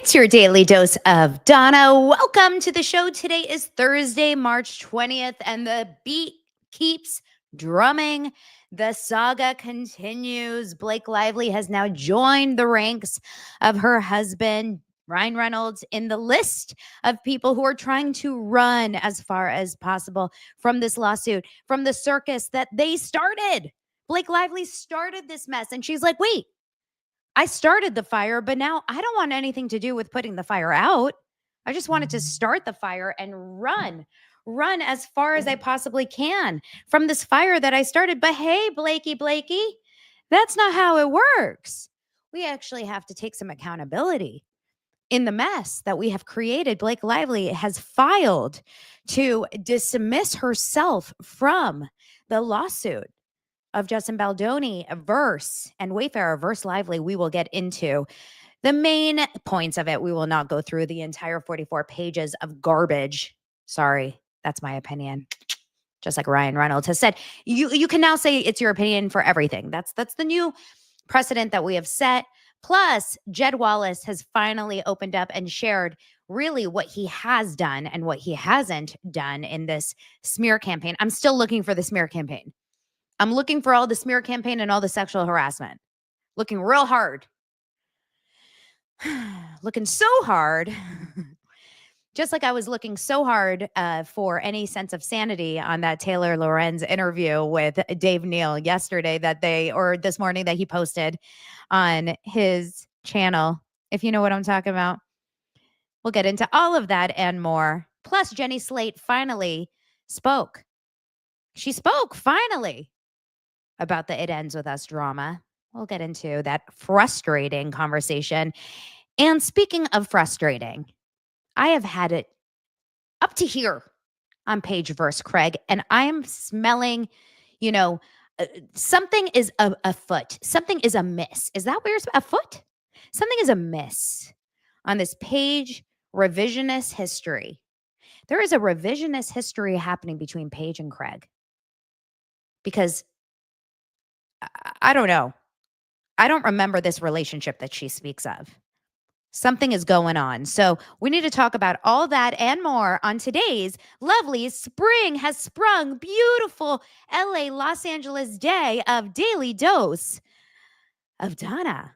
It's your daily dose of Donna. Welcome to the show. Today is Thursday, March 20th, and the beat keeps drumming. The saga continues. Blake Lively has now joined the ranks of her husband, Ryan Reynolds, in the list of people who are trying to run as far as possible from this lawsuit, from the circus that they started. Blake Lively started this mess, and she's like, wait, I started the fire, but now I don't want anything to do with putting the fire out. I just wanted to start the fire and run as far as I possibly can from this fire that I started. But hey, Blakey, that's not how it works. We actually have to take some accountability in the mess that we have created. Blake Lively has filed to dismiss herself from the lawsuit of Justin Baldoni verse and Wayfarer verse Lively. We will get into the main points of it. We will not go through the entire 44 pages of garbage. Sorry, that's my opinion. Just like Ryan Reynolds has said, you can now say it's your opinion for everything. That's the new precedent that we have set. Plus, Jed Wallace has finally opened up and shared really what he has done and what he hasn't done in this smear campaign. I'm still looking for the smear campaign. I'm looking for all the smear campaign and all the sexual harassment. Looking real hard. Looking so hard. Just like I was looking so hard for any sense of sanity on that Taylor Lorenz interview with Dave Neal yesterday or this morning that he posted on his channel. If you know what I'm talking about. We'll get into all of that and more. Plus, Jenny Slate finally spoke. She spoke finally about the It Ends With Us drama. We'll get into that frustrating conversation. And speaking of frustrating, I have had it up to here on Paige versus Craig, and I'm smelling, something is afoot. Something is amiss. Is that where you're afoot? Something is amiss on this Paige revisionist history. There is a revisionist history happening between Paige and Craig. Because I don't know. I don't remember this relationship that she speaks of. Something is going on. So we need to talk about all that and more on today's lovely spring has sprung, beautiful LA, Los Angeles day of Daily Dose of Donna.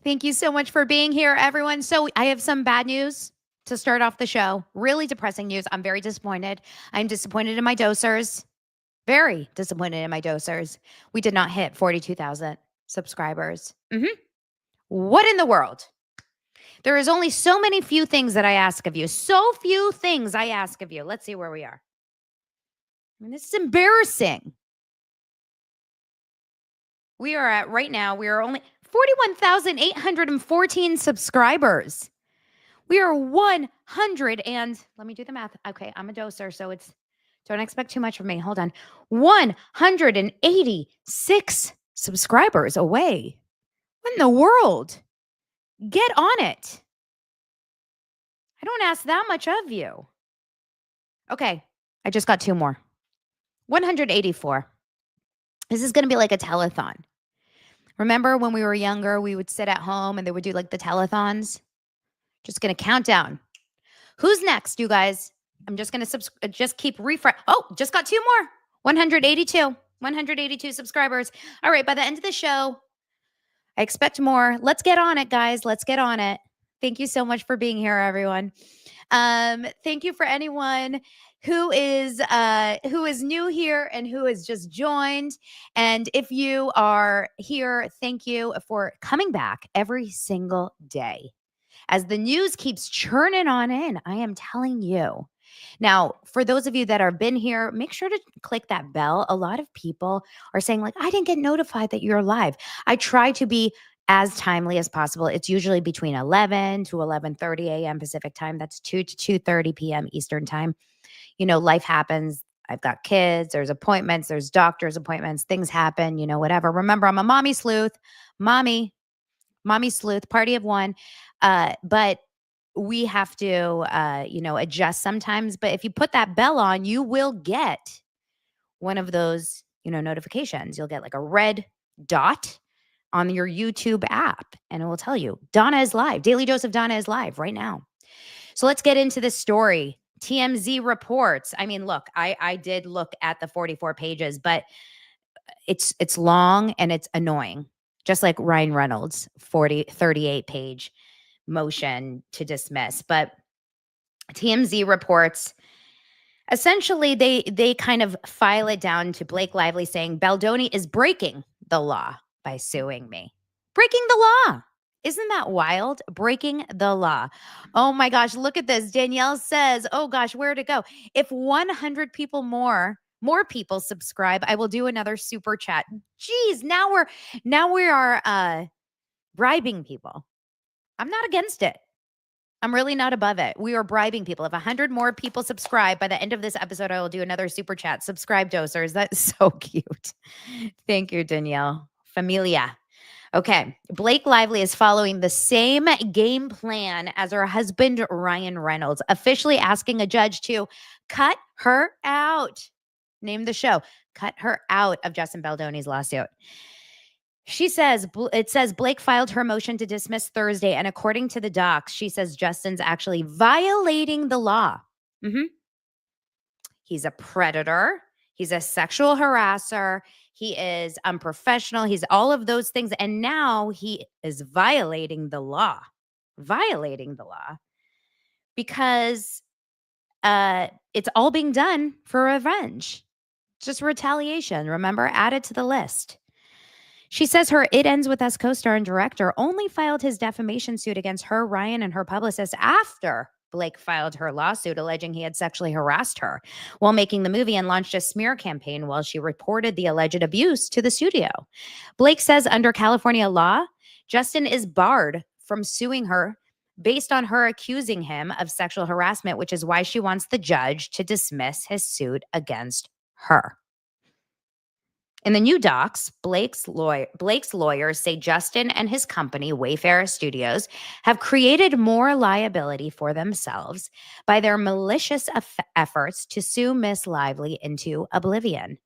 Thank you so much for being here, everyone. So I have some bad news to start off the show. Really depressing news. I'm very disappointed. I'm disappointed in my dosers. Very disappointed in my dosers. We did not hit 42,000 subscribers. What in the world? There is only so many few things that I ask of you. So few things I ask of you. Let's see where we are. I mean, this is embarrassing. We are at right now, we are only 41,814 subscribers. We are 100 and let me do the math. Okay, I'm a doser, so don't expect too much from me. Hold on. 186 subscribers away. What in the world? Get on it. I don't ask that much of you. Okay, I just got two more. 184. This is going to be like a telethon. Remember when we were younger, we would sit at home and they would do like the telethons? Just going to count down. Who's next, you guys? I'm just going to just keep refresh. Oh, just got two more. 182 subscribers. All right, by the end of the show, I expect more. Let's get on it, guys. Let's get on it. Thank you so much for being here, everyone. Thank you for anyone who is new here and who has just joined. And if you are here, thank you for coming back every single day. As the news keeps churning on in, I am telling you. Now, for those of you that have been here, make sure to click that bell. A lot of people are saying like, I didn't get notified that you're live. I try to be as timely as possible. It's usually between 11 to 11:30 a.m. Pacific time. That's 2 to 2:30 p.m. Eastern time. Life happens. I've got kids, there's appointments, there's doctor's appointments, things happen, whatever. Remember, I'm a mommy sleuth, mommy sleuth, party of one. But we have to, adjust sometimes. But if you put that bell on, you will get one of those, notifications. You'll get like a red dot on your YouTube app, and it will tell you Donna is live. Daily Dose of Donna is live right now. So let's get into this story. TMZ reports. I mean, look, I did look at the 44 pages, but it's long and it's annoying. Just like Ryan Reynolds' 38 page motion to dismiss. But TMZ reports, essentially, they kind of file it down to Blake Lively saying Baldoni is breaking the law by suing me. Breaking the law. Isn't that wild? Breaking the law. Oh my gosh, look at this. Danielle says, oh gosh, where to go? If 100 people more people subscribe, I will do another super chat. Geez, now we are bribing people. I'm not against it. I'm really not above it. We are bribing people. If 100 more people subscribe, by the end of this episode, I will do another super chat. Subscribe, dosers. That's so cute. Thank you, Danielle. Familia. Okay. Blake Lively is following the same game plan as her husband, Ryan Reynolds, officially asking a judge to cut her out. Name the show. Cut her out of Justin Baldoni's lawsuit. It says Blake filed her motion to dismiss Thursday, and according to the docs, she says Justin's actually violating the law. He's a predator. He's a sexual harasser. He is unprofessional. He's all of those things. And now he is violating the law. Because it's all being done for revenge. Just retaliation. Remember, add it to the list. She says her It Ends With Us co-star and director only filed his defamation suit against her, Ryan, and her publicist after Blake filed her lawsuit alleging he had sexually harassed her while making the movie and launched a smear campaign while she reported the alleged abuse to the studio. Blake says under California law, Justin is barred from suing her based on her accusing him of sexual harassment, which is why she wants the judge to dismiss his suit against her. In the new docs, Blake's lawyers say Justin and his company, Wayfarer Studios, have created more liability for themselves by their malicious efforts to sue Miss Lively into oblivion.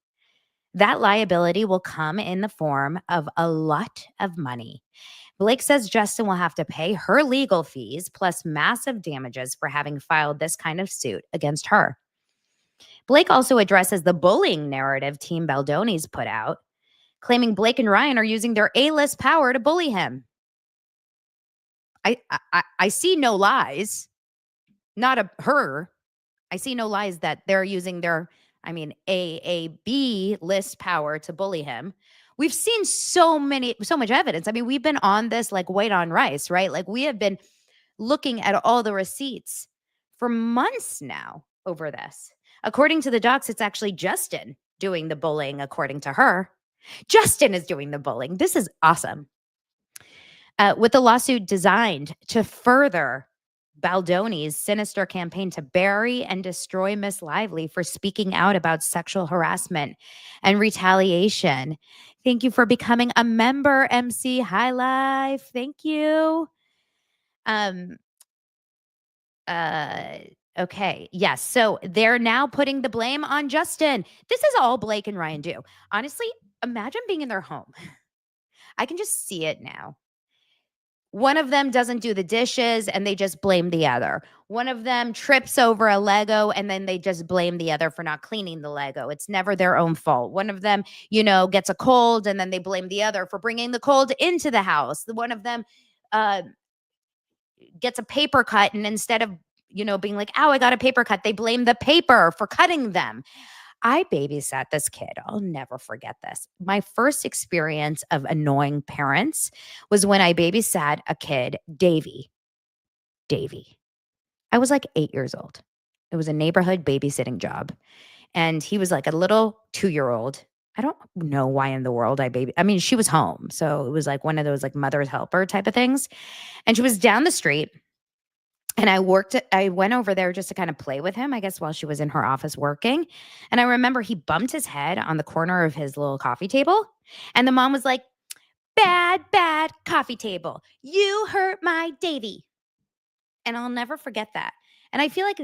That liability will come in the form of a lot of money. Blake says Justin will have to pay her legal fees plus massive damages for having filed this kind of suit against her. Blake also addresses the bullying narrative Team Baldoni's put out, claiming Blake and Ryan are using their A-list power to bully him. I see no lies, her. I see no lies that they're using their, B-list power to bully him. We've seen so much evidence. We've been on this like white on rice, right? Like we have been looking at all the receipts for months now over this. According to the docs, it's actually Justin doing the bullying, according to her. Justin is doing the bullying. This is awesome. With the lawsuit designed to further Baldoni's sinister campaign to bury and destroy Miss Lively for speaking out about sexual harassment and retaliation. Thank you for becoming a member, MC High Life. Thank you. Okay. Yes. So they're now putting the blame on Justin. This is all Blake and Ryan do. Honestly, imagine being in their home. I can just see it now. One of them doesn't do the dishes and they just blame the other. One of them trips over a Lego and then they just blame the other for not cleaning the Lego. It's never their own fault. One of them, gets a cold and then they blame the other for bringing the cold into the house. One of them gets a paper cut and instead of being like, ow, I got a paper cut, they blame the paper for cutting them. I babysat this kid. I'll never forget this. My first experience of annoying parents was when I babysat a kid, Davy. I was like 8 years old. It was a neighborhood babysitting job. And he was like a little 2-year-old. I don't know why in the world she was home. So it was like one of those like mother's helper type of things. And she was down the street. And I went over there just to kind of play with him, I guess, while she was in her office working. And I remember he bumped his head on the corner of his little coffee table. And the mom was like, bad, bad coffee table. You hurt my Davy. And I'll never forget that. And I feel like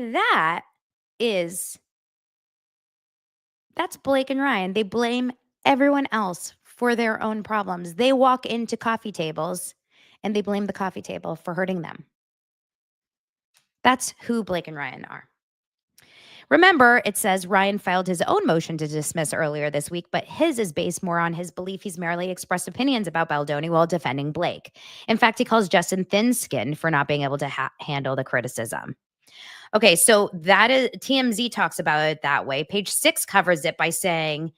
that's Blake and Ryan. They blame everyone else for their own problems. They walk into coffee tables and they blame the coffee table for hurting them. That's who Blake and Ryan are. Remember, it says Ryan filed his own motion to dismiss earlier this week, but his is based more on his belief he's merely expressed opinions about Baldoni while defending Blake. In fact, he calls Justin thin-skinned for not being able to handle the criticism. Okay, so that is TMZ talks about it that way. Page 6 covers it by saying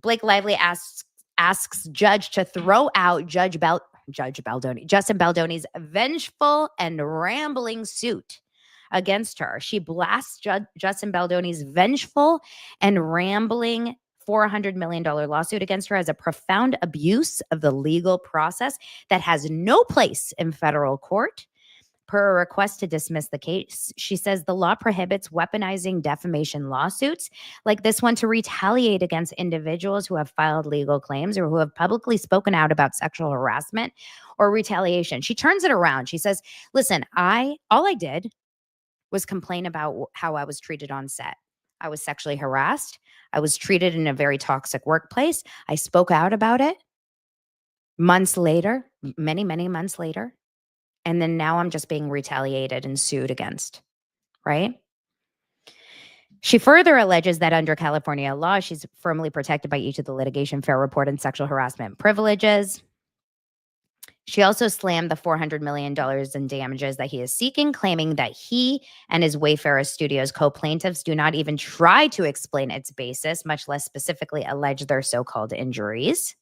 Blake Lively asks judge to throw out Justin Baldoni's vengeful and rambling suit against her. She blasts Justin Baldoni's vengeful and rambling $400 million lawsuit against her as a profound abuse of the legal process that has no place in federal court. Per a request to dismiss the case, she says the law prohibits weaponizing defamation lawsuits like this one to retaliate against individuals who have filed legal claims or who have publicly spoken out about sexual harassment or retaliation. She turns it around. She says, listen, all I did was complain about how I was treated on set. I was sexually harassed. I was treated in a very toxic workplace. I spoke out about it months later, many, many months later. And then now I'm just being retaliated and sued against, right? She further alleges that under California law, she's firmly protected by each of the litigation fair report and sexual harassment privileges. She also slammed the $400 million in damages that he is seeking, claiming that he and his Wayfarer Studios co-plaintiffs do not even try to explain its basis, much less specifically allege their so-called injuries.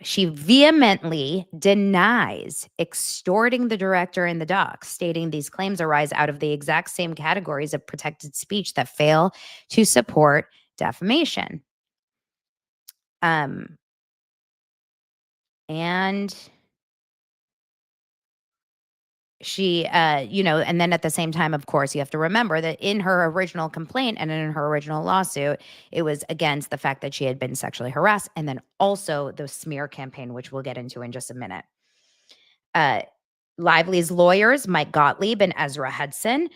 She vehemently denies extorting the director in the docs, stating these claims arise out of the exact same categories of protected speech that fail to support defamation. And she, and then at the same time, of course, you have to remember that in her original complaint and in her original lawsuit, it was against the fact that she had been sexually harassed, and then also the smear campaign, which we'll get into in just a minute. Lively's lawyers, Mike Gottlieb and Ezra Hudson,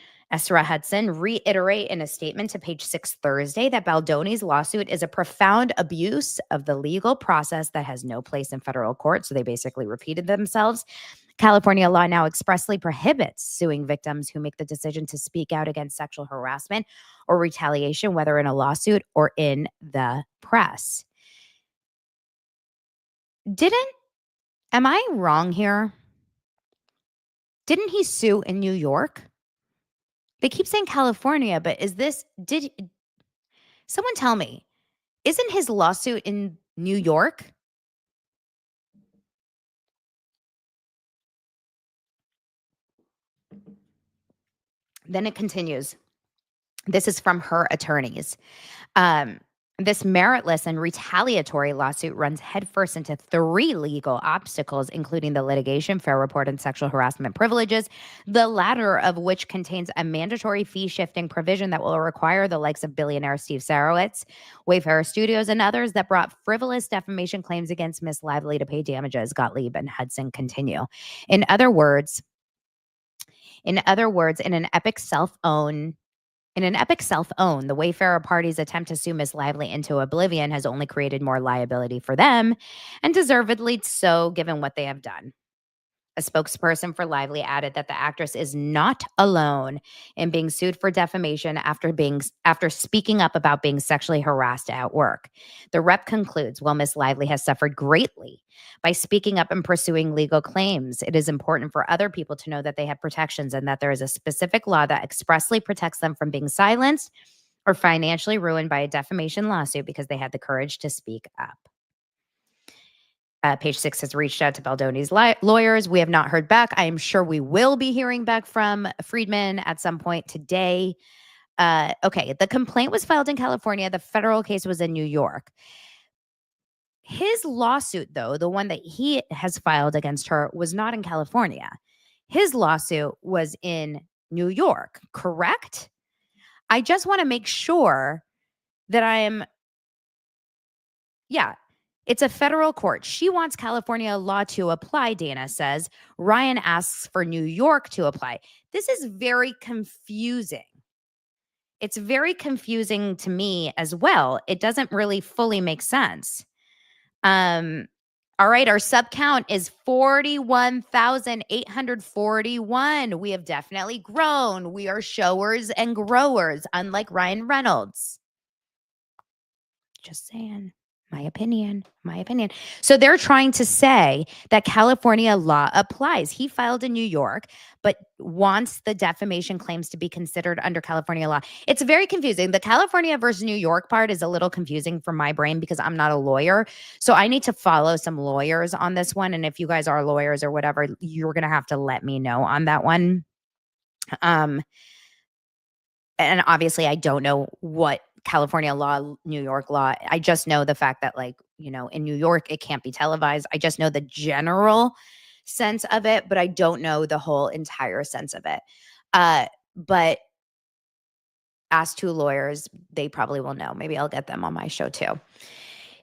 reiterate in a statement to Page 6 Thursday that Baldoni's lawsuit is a profound abuse of the legal process that has no place in federal court. So they basically repeated themselves. California law now expressly prohibits suing victims who make the decision to speak out against sexual harassment or retaliation, whether in a lawsuit or in the press. Am I wrong here? Didn't he sue in New York? They keep saying California, but someone tell me, isn't his lawsuit in New York? Then it continues. This is from her attorneys. This meritless and retaliatory lawsuit runs headfirst into 3 legal obstacles, including the litigation fair report and sexual harassment privileges, the latter of which contains a mandatory fee-shifting provision that will require the likes of billionaire Steve Sarowitz, Wayfarer Studios, and others that brought frivolous defamation claims against Miss Lively to pay damages, Gottlieb and Hudson continue. In other words, in an epic self-own, the Wayfarer party's attempt to sue Miss Lively into oblivion has only created more liability for them, and deservedly so, given what they have done. A spokesperson for Lively added that the actress is not alone in being sued for defamation after speaking up about being sexually harassed at work. The rep concludes, while Miss Lively has suffered greatly by speaking up and pursuing legal claims, it is important for other people to know that they have protections and that there is a specific law that expressly protects them from being silenced or financially ruined by a defamation lawsuit because they had the courage to speak up. Page 6 has reached out to Baldoni's lawyers. We have not heard back. I am sure we will be hearing back from Friedman at some point today. Okay, the complaint was filed in California. The federal case was in New York. His lawsuit, though, the one that he has filed against her, was not in California. His lawsuit was in New York, correct? I just want to make sure that yeah, it's a federal court. She wants California law to apply, Dana says. Ryan asks for New York to apply. This is very confusing. It's very confusing to me as well. It doesn't really fully make sense. All right, our sub count is 41,841. We have definitely grown. We are showers and growers, unlike Ryan Reynolds. Just saying. My opinion. So they're trying to say that California law applies. He filed in New York, but wants the defamation claims to be considered under California law. It's very confusing. The California versus New York part is a little confusing for my brain because I'm not a lawyer. So I need to follow some lawyers on this one. And if you guys are lawyers or whatever, you're going to have to let me know on that one. And obviously I don't know what California law, New York law. I just know the fact that, like, in New York, it can't be televised. I just know the general sense of it, but I don't know the whole entire sense of it. But ask two lawyers, they probably will know. Maybe I'll get them on my show too.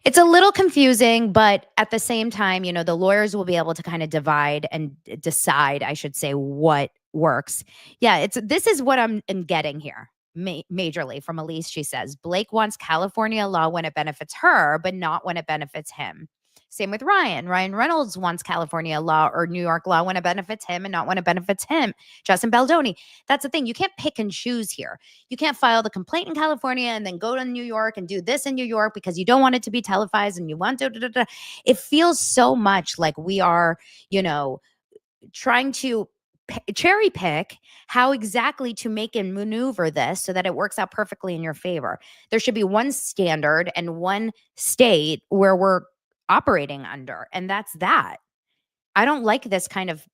It's a little confusing, but at the same time, the lawyers will be able to kind of divide and decide, I should say, what works. Yeah, this is what I'm getting here. Majorly from Elise, she says, Blake wants California law when it benefits her, but not when it benefits him. Same with Ryan. Ryan Reynolds wants California law or New York law when it benefits him and not when it benefits him. Justin Baldoni. That's the thing. You can't pick and choose here. You can't file the complaint in California and then go to New York and do this in New York because you don't want it to be televised and you want to. It feels so much like we are, trying to cherry pick how exactly to make and maneuver this so that it works out perfectly in your favor. There should be one standard and one state where we're operating under, and that's that. I don't like this kind of,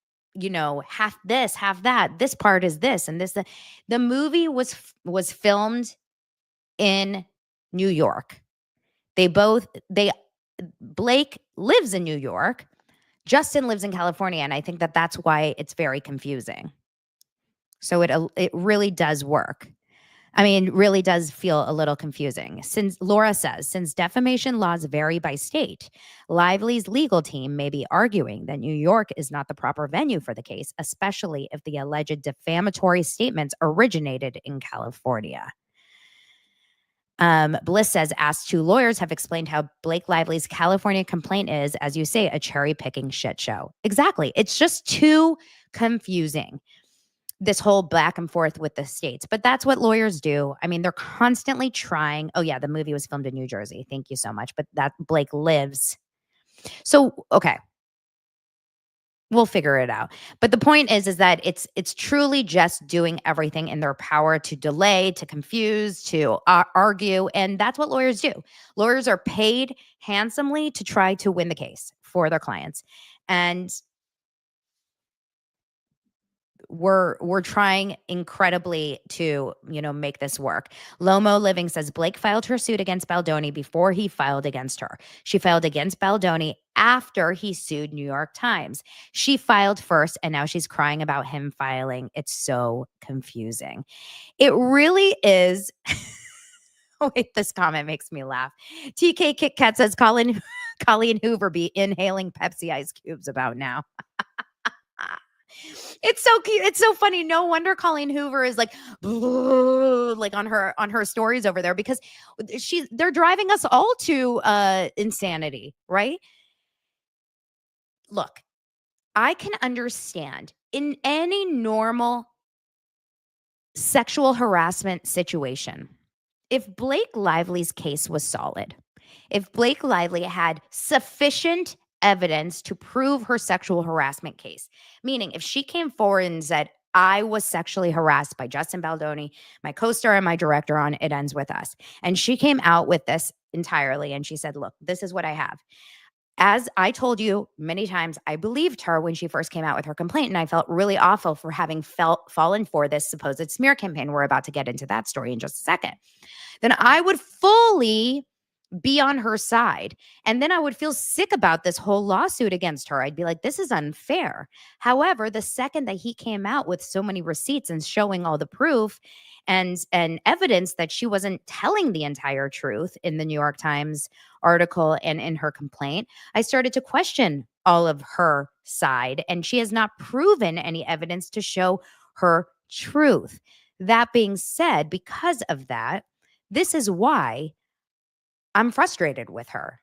half this, half that. This part is this and this. The movie was filmed in New York. Blake lives in New York. Justin lives in California, and I think that that's why it's very confusing. So it really does work. I mean, it really does feel a little confusing. Laura says, since defamation laws vary by state, Lively's legal team may be arguing that New York is not the proper venue for the case, especially if the alleged defamatory statements originated in California. Bliss says, asked two lawyers have explained how Blake Lively's California complaint is, as you say, a cherry-picking shit show. Exactly. It's just too confusing, this whole back and forth with the states. But that's what lawyers do. I mean, they're constantly trying. Oh, yeah, the movie was filmed in New Jersey. Thank you so much. But that Blake lives. So, okay. We'll figure it out. But the point is that it's truly just doing everything in their power to delay, to confuse, to argue. And that's what lawyers do. Lawyers are paid handsomely to try to win the case for their clients. And we're trying incredibly to, make this work. Lomo Living says Blake filed her suit against Baldoni before he filed against her. She filed against Baldoni after he sued New York Times. She filed first, and now she's crying about him filing. It's so confusing. It really is. Oh, wait, this comment makes me laugh. TK Kit Kat says Colleen Hoover be inhaling Pepsi ice cubes about now. It's so cute. It's so funny. No wonder Colleen Hoover is like on her stories over there, because they're driving us all to insanity, right? Look, I can understand in any normal sexual harassment situation, if Blake Lively's case was solid, if Blake Lively had sufficient evidence to prove her sexual harassment case, meaning if she came forward and said, I was sexually harassed by Justin Baldoni, my co-star and my director on It Ends With Us, and she came out with this entirely, and she said, look, this is what I have. As I told you many times, I believed her when she first came out with her complaint, and I felt really awful for having fallen for this supposed smear campaign. We're about to get into that story in just a second. Then I would fully be on her side. And then I would feel sick about this whole lawsuit against her. I'd be like, this is unfair. However, the second that he came out with so many receipts and showing all the proof and evidence that she wasn't telling the entire truth in the New York Times article and in her complaint, I started to question all of her side, and she has not proven any evidence to show her truth. That being said, because of that, this is why I'm frustrated with her.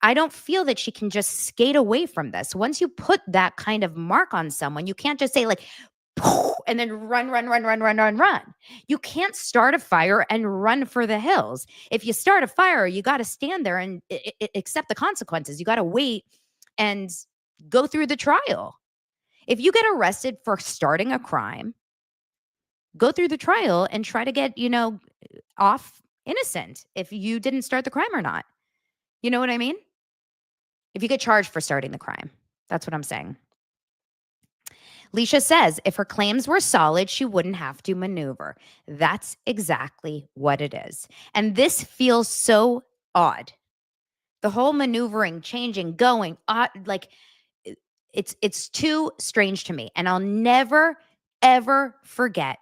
I don't feel that she can just skate away from this. Once you put that kind of mark on someone, you can't just say like, and then run, run, run, run, run, run, run. You can't start a fire and run for the hills. If you start a fire, you got to stand there and accept the consequences. You got to wait and go through the trial. If you get arrested for starting a crime, go through the trial and try to get, off innocent if you didn't start the crime or not. You know what I mean? If you get charged for starting the crime, that's what I'm saying. Leisha says if her claims were solid, she wouldn't have to maneuver. That's exactly what it is. And this feels so odd. The whole maneuvering, changing, going, like it's too strange to me. And I'll never, ever forget.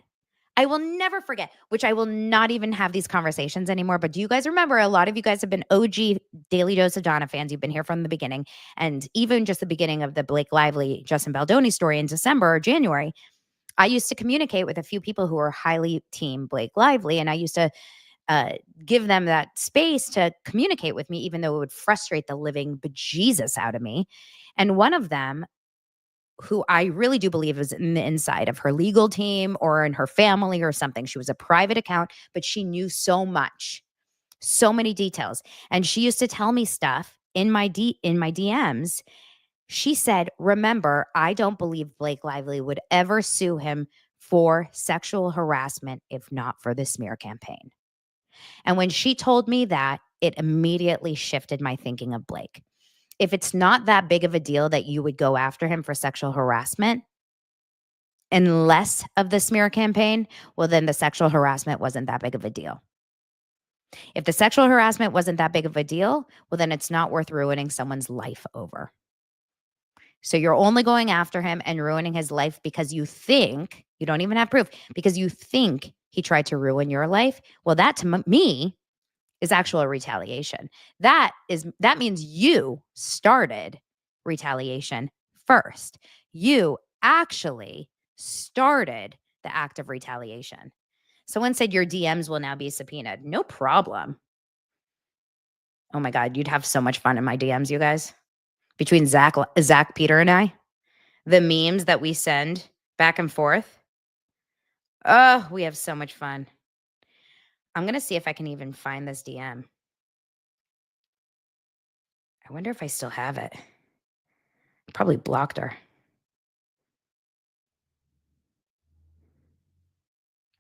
I will never forget, which I will not even have these conversations anymore. But do you guys remember, a lot of you guys have been OG Daily Dose of Donna fans. You've been here from the beginning. And even just the beginning of the Blake Lively, Justin Baldoni story in December or January, I used to communicate with a few people who were highly team Blake Lively. And I used to give them that space to communicate with me, even though it would frustrate the living bejesus out of me. And one of them, who I really do believe is in the inside of her legal team or in her family or something. She was a private account, but she knew so much, so many details. And she used to tell me stuff in my DMs. She said, remember, I don't believe Blake Lively would ever sue him for sexual harassment if not for the smear campaign. And when she told me that, it immediately shifted my thinking of Blake. If it's not that big of a deal that you would go after him for sexual harassment, and less of the smear campaign, well, then the sexual harassment wasn't that big of a deal. If the sexual harassment wasn't that big of a deal, well, then it's not worth ruining someone's life over. So you're only going after him and ruining his life because you think, you don't even have proof, because you think he tried to ruin your life. Well, that to me is actual retaliation. That means you started retaliation first. You actually started the act of retaliation. Someone said your DMs will now be subpoenaed. No problem. Oh my God, you'd have so much fun in my DMs, you guys. Between Zach, Peter, and I, the memes that we send back and forth. Oh, we have so much fun. I'm going to see if I can even find this DM. I wonder if I still have it. Probably blocked her.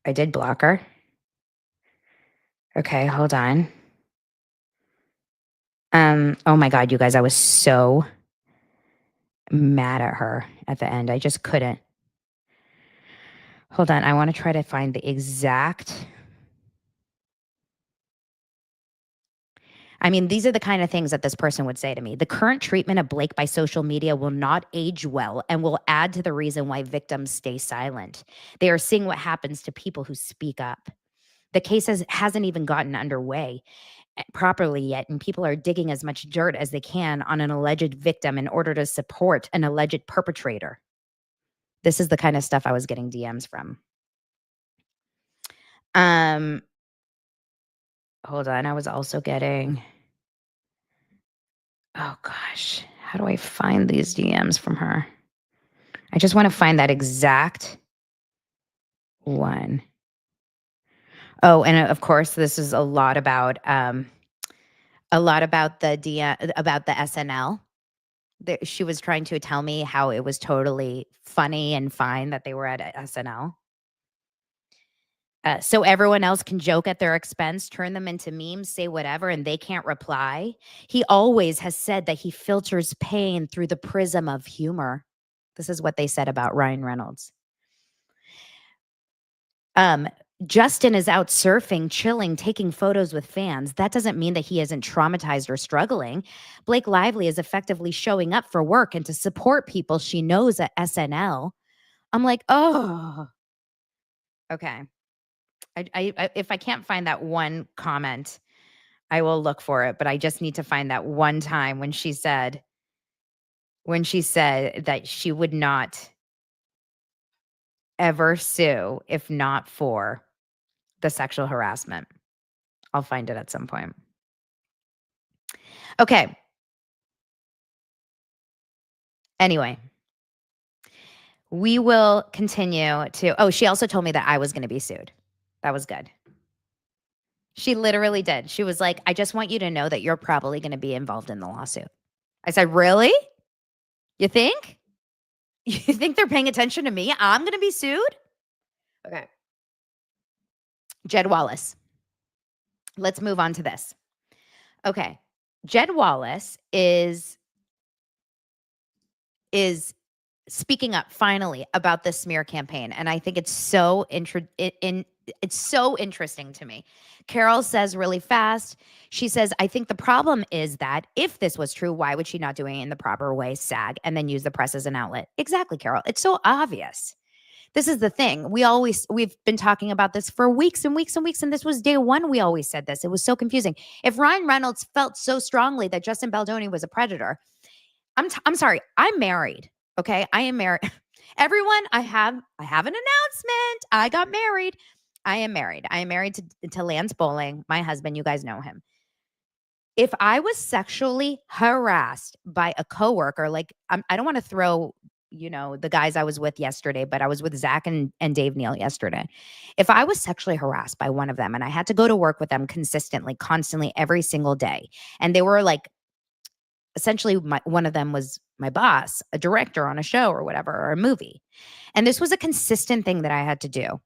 I did block her. Okay, hold on. Oh my God, you guys, I was so mad at her at the end. I just couldn't. Hold on, I want to try to find the exact. I mean, these are the kind of things that this person would say to me. The current treatment of Blake by social media will not age well and will add to the reason why victims stay silent. They are seeing what happens to people who speak up. The case hasn't even gotten underway properly yet, and people are digging as much dirt as they can on an alleged victim in order to support an alleged perpetrator. This is the kind of stuff I was getting DMs from. Hold on, I was also getting, oh gosh, how do I find these DMs from her? I just want to find that exact one. Oh, and of course, this is a lot about the SNL. She was trying to tell me how it was totally funny and fine that they were at SNL. So everyone else can joke at their expense, turn them into memes, say whatever, and they can't reply. He always has said that he filters pain through the prism of humor. This is what they said about Ryan Reynolds. Justin is out surfing, chilling, taking photos with fans. That doesn't mean that he isn't traumatized or struggling. Blake Lively is effectively showing up for work and to support people she knows at SNL. I'm like, oh, okay. If I can't find that one comment, I will look for it. But I just need to find that one time when she said that she would not ever sue if not for the sexual harassment. I'll find it at some point. Okay. Anyway, we will continue to. Oh, she also told me that I was going to be sued. That was good. She literally did. She was like, I just want you to know that you're probably going to be involved in the lawsuit. I said, really? You think? You think they're paying attention to me? I'm going to be sued? Okay. Jed Wallace. Let's move on to this. Okay. Jed Wallace is speaking up finally about the smear campaign, and I think it's so it's so interesting to me. Carol says really fast, she says, I think the problem is that if this was true, why would she not doing it in the proper way, SAG, and then use the press as an outlet? Exactly, Carol. It's so obvious. This is the thing. We've been talking about this for weeks and weeks and weeks, and this was day one. We always said this. It was so confusing. If Ryan Reynolds felt so strongly that Justin Baldoni was a predator, I'm sorry. I'm married. Okay, I am married. Everyone, I have an announcement. I got married. I am married. I am married to Lance Bowling, my husband. You guys know him. If I was sexually harassed by a coworker, like I don't want to throw, the guys I was with yesterday, but I was with Zach and Dave Neal yesterday. If I was sexually harassed by one of them and I had to go to work with them consistently, constantly, every single day, and they were like, essentially one of them was my boss, a director on a show or whatever, or a movie. And this was a consistent thing that I had to do.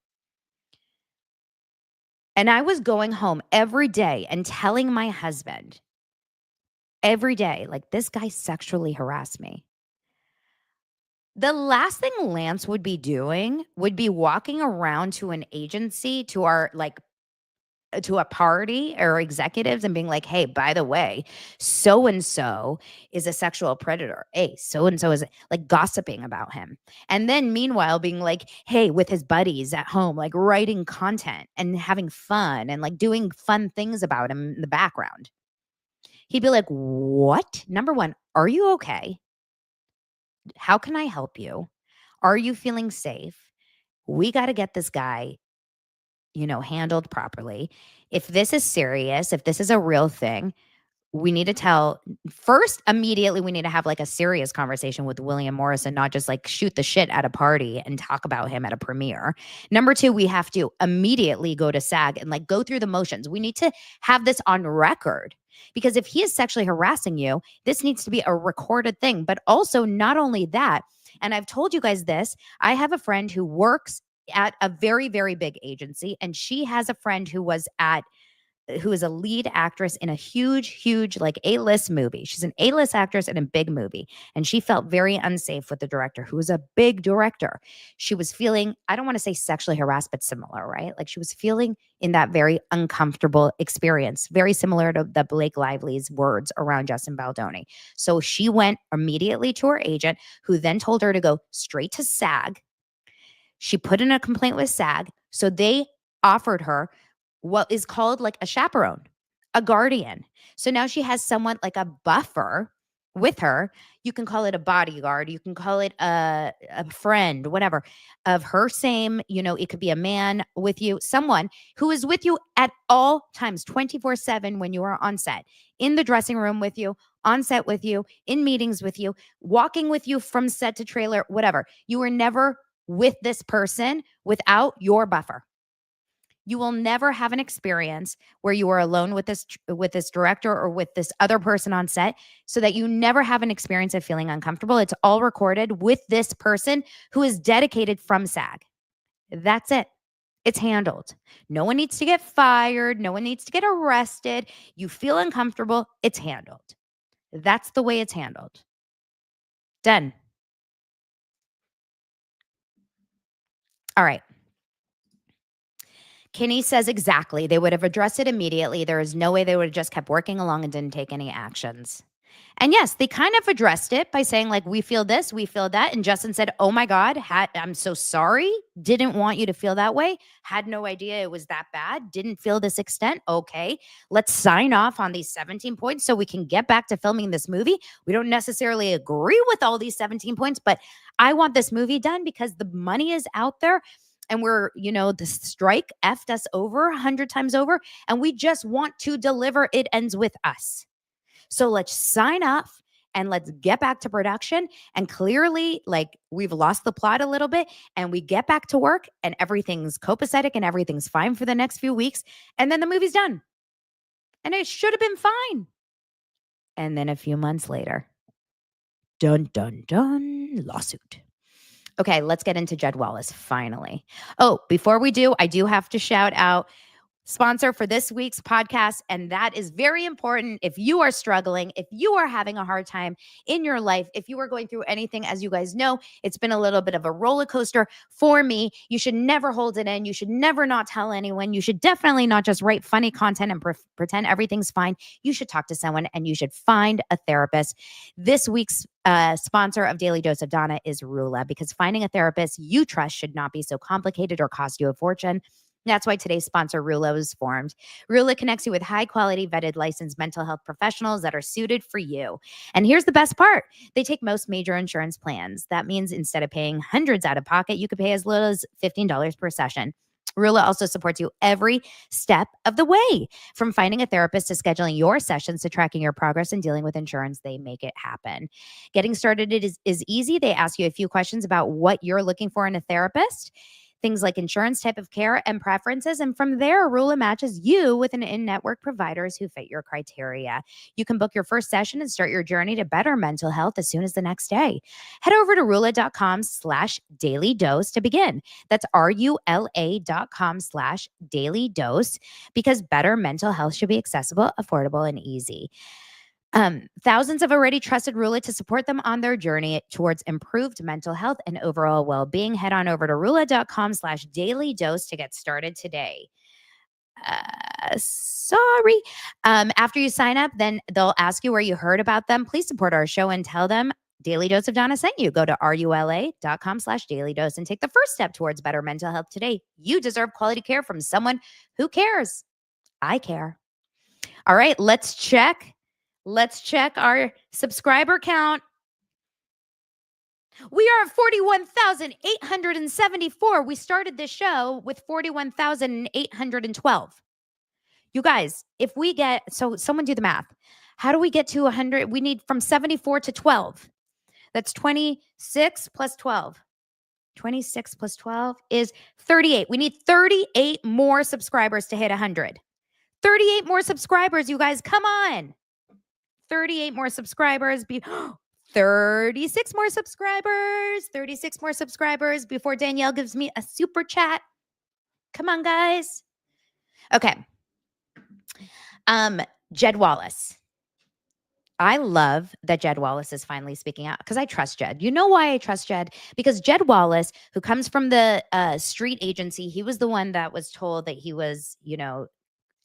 And I was going home every day and telling my husband every day, like, this guy sexually harassed me. The last thing Lance would be doing would be walking around to an agency, to our to a party or executives and being like, hey, by the way, so-and-so is a sexual predator. Hey, so-and-so is like gossiping about him. And then meanwhile being like, hey, with his buddies at home, like writing content and having fun and like doing fun things about him in the background. He'd be like, what? Number one, are you okay? How can I help you? Are you feeling safe? We got to get this guy handled properly. If this is serious, if this is a real thing, we need to tell first, immediately, we need to have like a serious conversation with William Morris and not just like shoot the shit at a party and talk about him at a premiere. Number two, we have to immediately go to SAG and like go through the motions. We need to have this on record, because if he is sexually harassing you, this needs to be a recorded thing. But also, not only that, and I've told you guys this, I have a friend who works at a very, very big agency, and she has a friend who is a lead actress in a huge, like A-list movie. She's an A-list actress in a big movie. And she felt very unsafe with the director, who was a big director. She was feeling, I don't want to say sexually harassed, but similar, right? Like she was feeling in that very uncomfortable experience, very similar to the Blake Lively's words around Justin Baldoni. So she went immediately to her agent, who then told her to go straight to SAG. She put in a complaint with SAG. So they offered her what is called like a chaperone, a guardian. So now she has someone like a buffer with her. You can call it a bodyguard. You can call it a friend, whatever, of her same, it could be a man with you, someone who is with you at all times, 24/7 when you are on set, in the dressing room with you, on set with you, in meetings with you, walking with you from set to trailer, whatever. You are never with this person without your buffer. You will never have an experience where you are alone with this director or with this other person on set, so that you never have an experience of feeling uncomfortable. It's all recorded with this person who is dedicated from SAG. That's it. It's handled. No one needs to get fired. No one needs to get arrested. You feel uncomfortable. It's handled. That's the way it's handled. Done. All right. Kinney says exactly. They would have addressed it immediately. There is no way they would have just kept working along and didn't take any actions. And yes, they kind of addressed it by saying, like, we feel this, we feel that. And Justin said, oh my God, I'm so sorry. Didn't want you to feel that way. Had no idea it was that bad. Didn't feel this extent. Okay, let's sign off on these 17 points so we can get back to filming this movie. We don't necessarily agree with all these 17 points, but I want this movie done because the money is out there. And we're, the strike effed us over 100 times over. And we just want to deliver. It ends with us. So let's sign off and let's get back to production. And clearly, like, we've lost the plot a little bit and we get back to work and everything's copacetic and everything's fine for the next few weeks. And then the movie's done. And it should have been fine. And then a few months later, dun, dun, dun, lawsuit. Okay, let's get into Jed Wallace finally. Oh, before we do, I do have to shout out sponsor for this week's podcast, and that is very important. If you are struggling, if you are having a hard time in your life, if you are going through anything, as you guys know, it's been a little bit of a roller coaster for me. You should never hold it in. You should never not tell anyone. You should definitely not just write funny content and pretend everything's fine. You should talk to someone and you should find a therapist. This week's sponsor of Daily Dose of Donna is RULA, because finding a therapist you trust should not be so complicated or cost you a fortune. That's why today's sponsor, RULA, was formed. RULA connects you with high-quality, vetted, licensed mental health professionals that are suited for you. And here's the best part. They take most major insurance plans. That means instead of paying hundreds out of pocket, you could pay as little as $15 per session. RULA also supports you every step of the way. From finding a therapist to scheduling your sessions to tracking your progress and dealing with insurance, they make it happen. Getting started is easy. They ask you a few questions about what you're looking for in a therapist, things like insurance, type of care, and preferences. And from there, RULA matches you with an in-network providers who fit your criteria. You can book your first session and start your journey to better mental health as soon as the next day. Head over to RULA.com/daily dose to begin. That's RULA.com/daily dose, because better mental health should be accessible, affordable, and easy. Thousands have already trusted RULA to support them on their journey towards improved mental health and overall well-being. Head on over to RULA.com/daily dose to get started today. Sorry. After you sign up, then they'll ask you where you heard about them. Please support our show and tell them Daily Dose of Donna sent you. Go to RULA.com/daily dose and take the first step towards better mental health today. You deserve quality care from someone who cares. I care. All right, let's check our subscriber count. We are at 41,874. We started this show with 41,812. You guys, if we get, so someone do the math. How do we get to 100? We need from 74 to 12. That's 26 plus 12. 26 plus 12 is 38. We need 38 more subscribers to hit 100. 38 more subscribers, you guys. Come on. 38 more subscribers. 36 more subscribers. 36 more subscribers before Danielle gives me a super chat. Come on, guys. Okay. Jed Wallace. I love that Jed Wallace is finally speaking out because I trust Jed. You know why I trust Jed? Because Jed Wallace, who comes from the street agency, he was the one that was told that he was,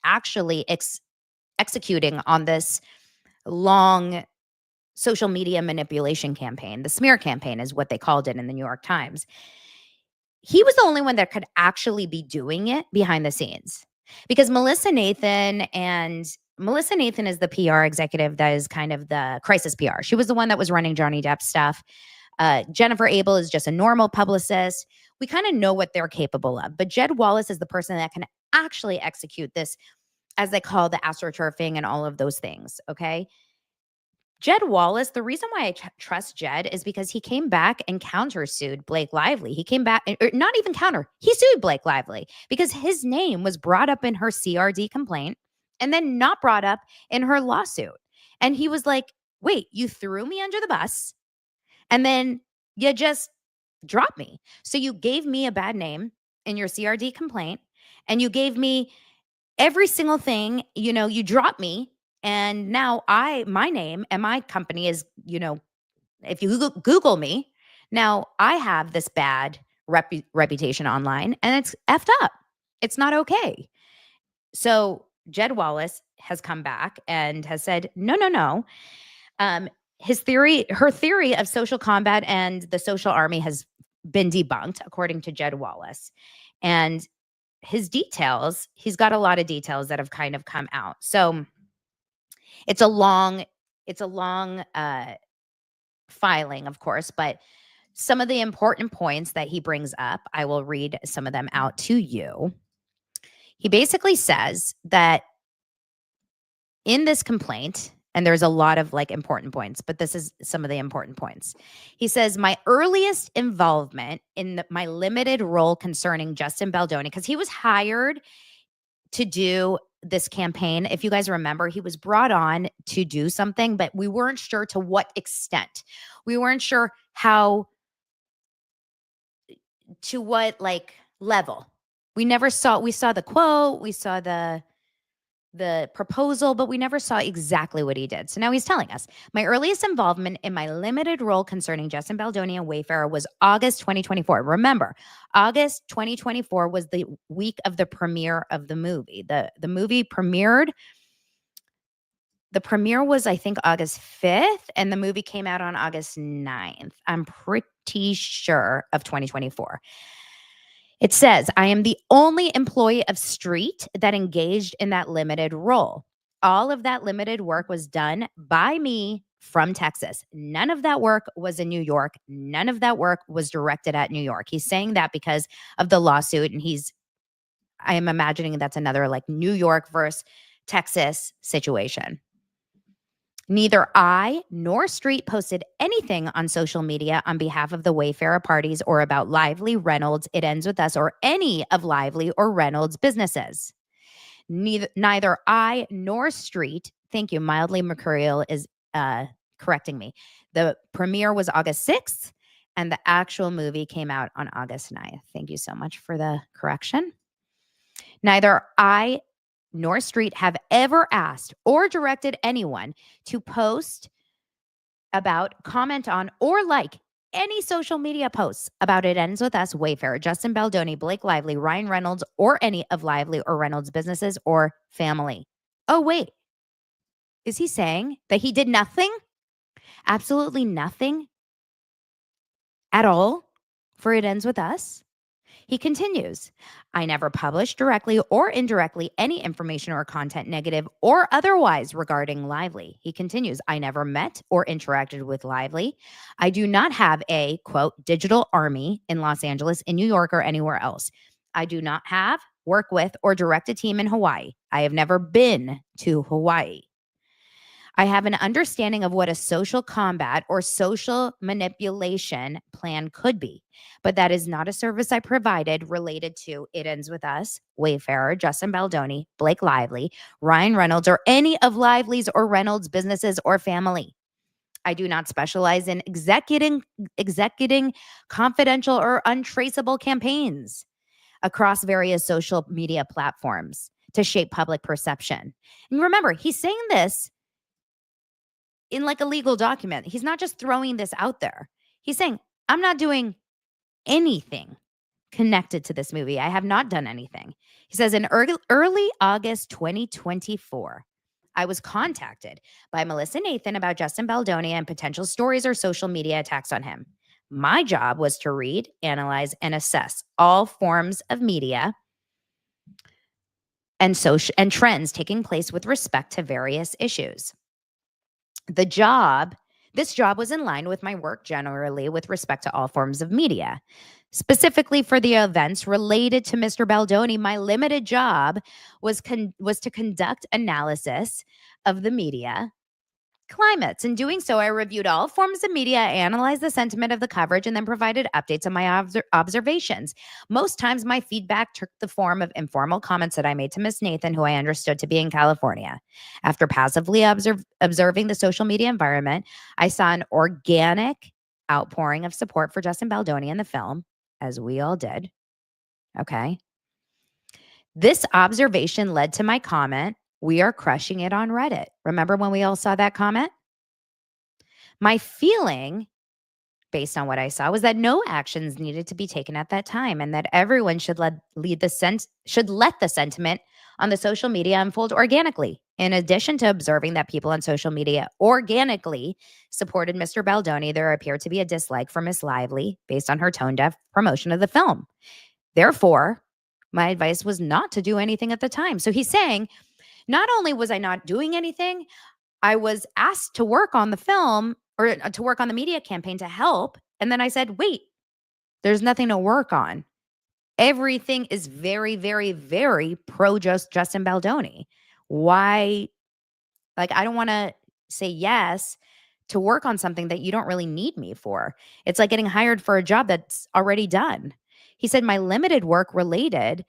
actually executing on this long social media manipulation campaign. The smear campaign is what they called it in the New York Times. He was the only one that could actually be doing it behind the scenes, because Melissa Nathan is the PR executive that is kind of the crisis PR. She was the one that was running Johnny Depp's stuff. Jennifer Abel is just a normal publicist. We kind of know what they're capable of, but Jed Wallace is the person that can actually execute this, as they call the astroturfing and all of those things. Okay. Jed Wallace, the reason why I trust Jed is because he came back and countersued Blake Lively. He came back, or not even counter, he sued Blake Lively because his name was brought up in her CRD complaint and then not brought up in her lawsuit. And he was like, wait, you threw me under the bus and then you just dropped me. So you gave me a bad name in your CRD complaint and you gave me every single thing, you dropped me. And now my name and my company is, if you Google me, now I have this bad reputation online and it's effed up. It's not okay. So Jed Wallace has come back and has said, no, no, no. Her theory of social combat and the social army has been debunked, according to Jed Wallace. And his details, he's got a lot of details that have kind of come out. So it's a long filing, of course, but some of the important points that he brings up, I will read some of them out to you. He basically says that in this complaint, and there's a lot of important points, but this is some of the important points. He says, my earliest involvement in my limited role concerning Justin Baldoni, because he was hired to do this campaign. If you guys remember, he was brought on to do something, but we weren't sure to what extent. We weren't sure to what level. We saw the quote, we saw the proposal, but we never saw exactly what he did. So now he's telling us, my earliest involvement in my limited role concerning Justin Baldoni and Wayfarer was August 2024. Remember, August 2024 was the week of the premiere of the movie. The movie premiered. The premiere was, I think, August 5th, and the movie came out on August 9th. I'm pretty sure of 2024. It says, I am the only employee of Street that engaged in that limited role. All of that limited work was done by me from Texas. None of that work was in New York. None of that work was directed at New York. He's saying that because of the lawsuit, and I am imagining that's another New York versus Texas situation. Neither I nor Street posted anything on social media on behalf of the Wayfarer parties or about Lively, Reynolds, It Ends With Us, or any of Lively or Reynolds' businesses. Neither I nor Street, thank you, mildly mercurial is correcting me. The premiere was August 6th, and the actual movie came out on August 9th. Thank you so much for the correction. Neither I nor Street have ever asked or directed anyone to post about, comment on, or like any social media posts about It Ends With Us, Wayfarer, Justin Baldoni, Blake Lively, Ryan Reynolds, or any of Lively or Reynolds' businesses or family. Oh, wait. Is he saying that he did nothing? Absolutely nothing at all for It Ends With Us? He continues, I never published directly or indirectly any information or content, negative or otherwise, regarding Lively. He continues, I never met or interacted with Lively. I do not have a, quote, digital army in Los Angeles, in New York, or anywhere else. I do not have, work with, or direct a team in Hawaii. I have never been to Hawaii. I have an understanding of what a social combat or social manipulation plan could be, but that is not a service I provided related to It Ends With Us, Wayfarer, Justin Baldoni, Blake Lively, Ryan Reynolds, or any of Lively's or Reynolds' businesses or family. I do not specialize in executing confidential or untraceable campaigns across various social media platforms to shape public perception. And remember, he's saying this in a legal document. He's not just throwing this out there. He's saying, I'm not doing anything connected to this movie. I have not done anything. He says, in early August 2024, I was contacted by Melissa Nathan about Justin Baldoni and potential stories or social media attacks on him. My job was to read, analyze, and assess all forms of media and trends taking place with respect to various issues. This job was in line with my work generally with respect to all forms of media. Specifically for the events related to Mr. Baldoni, my limited job was to conduct analysis of the media climates. In doing so, I reviewed all forms of media, analyzed the sentiment of the coverage, and then provided updates on my observations. Most times, my feedback took the form of informal comments that I made to Miss Nathan, who I understood to be in California. After passively observing the social media environment, I saw an organic outpouring of support for Justin Baldoni in the film, as we all did. Okay. This observation led to my comment, we are crushing it on Reddit. Remember when we all saw that comment? My feeling based on what I saw, was that no actions needed to be taken at that time, and that everyone should let the sentiment on the social media unfold organically. In addition to observing that people on social media organically supported Mr. Baldoni, there appeared to be a dislike for Miss Lively based on her tone-deaf promotion of the film. Therefore, my advice was not to do anything at the time. So he's saying, not only was I not doing anything, I was asked to work on the film or to work on the media campaign to help. And then I said, wait, there's nothing to work on. Everything is very, very, very pro Justin Baldoni. Why? Like, I don't want to say yes to work on something that you don't really need me for. It's like getting hired for a job that's already done. He said, my limited work related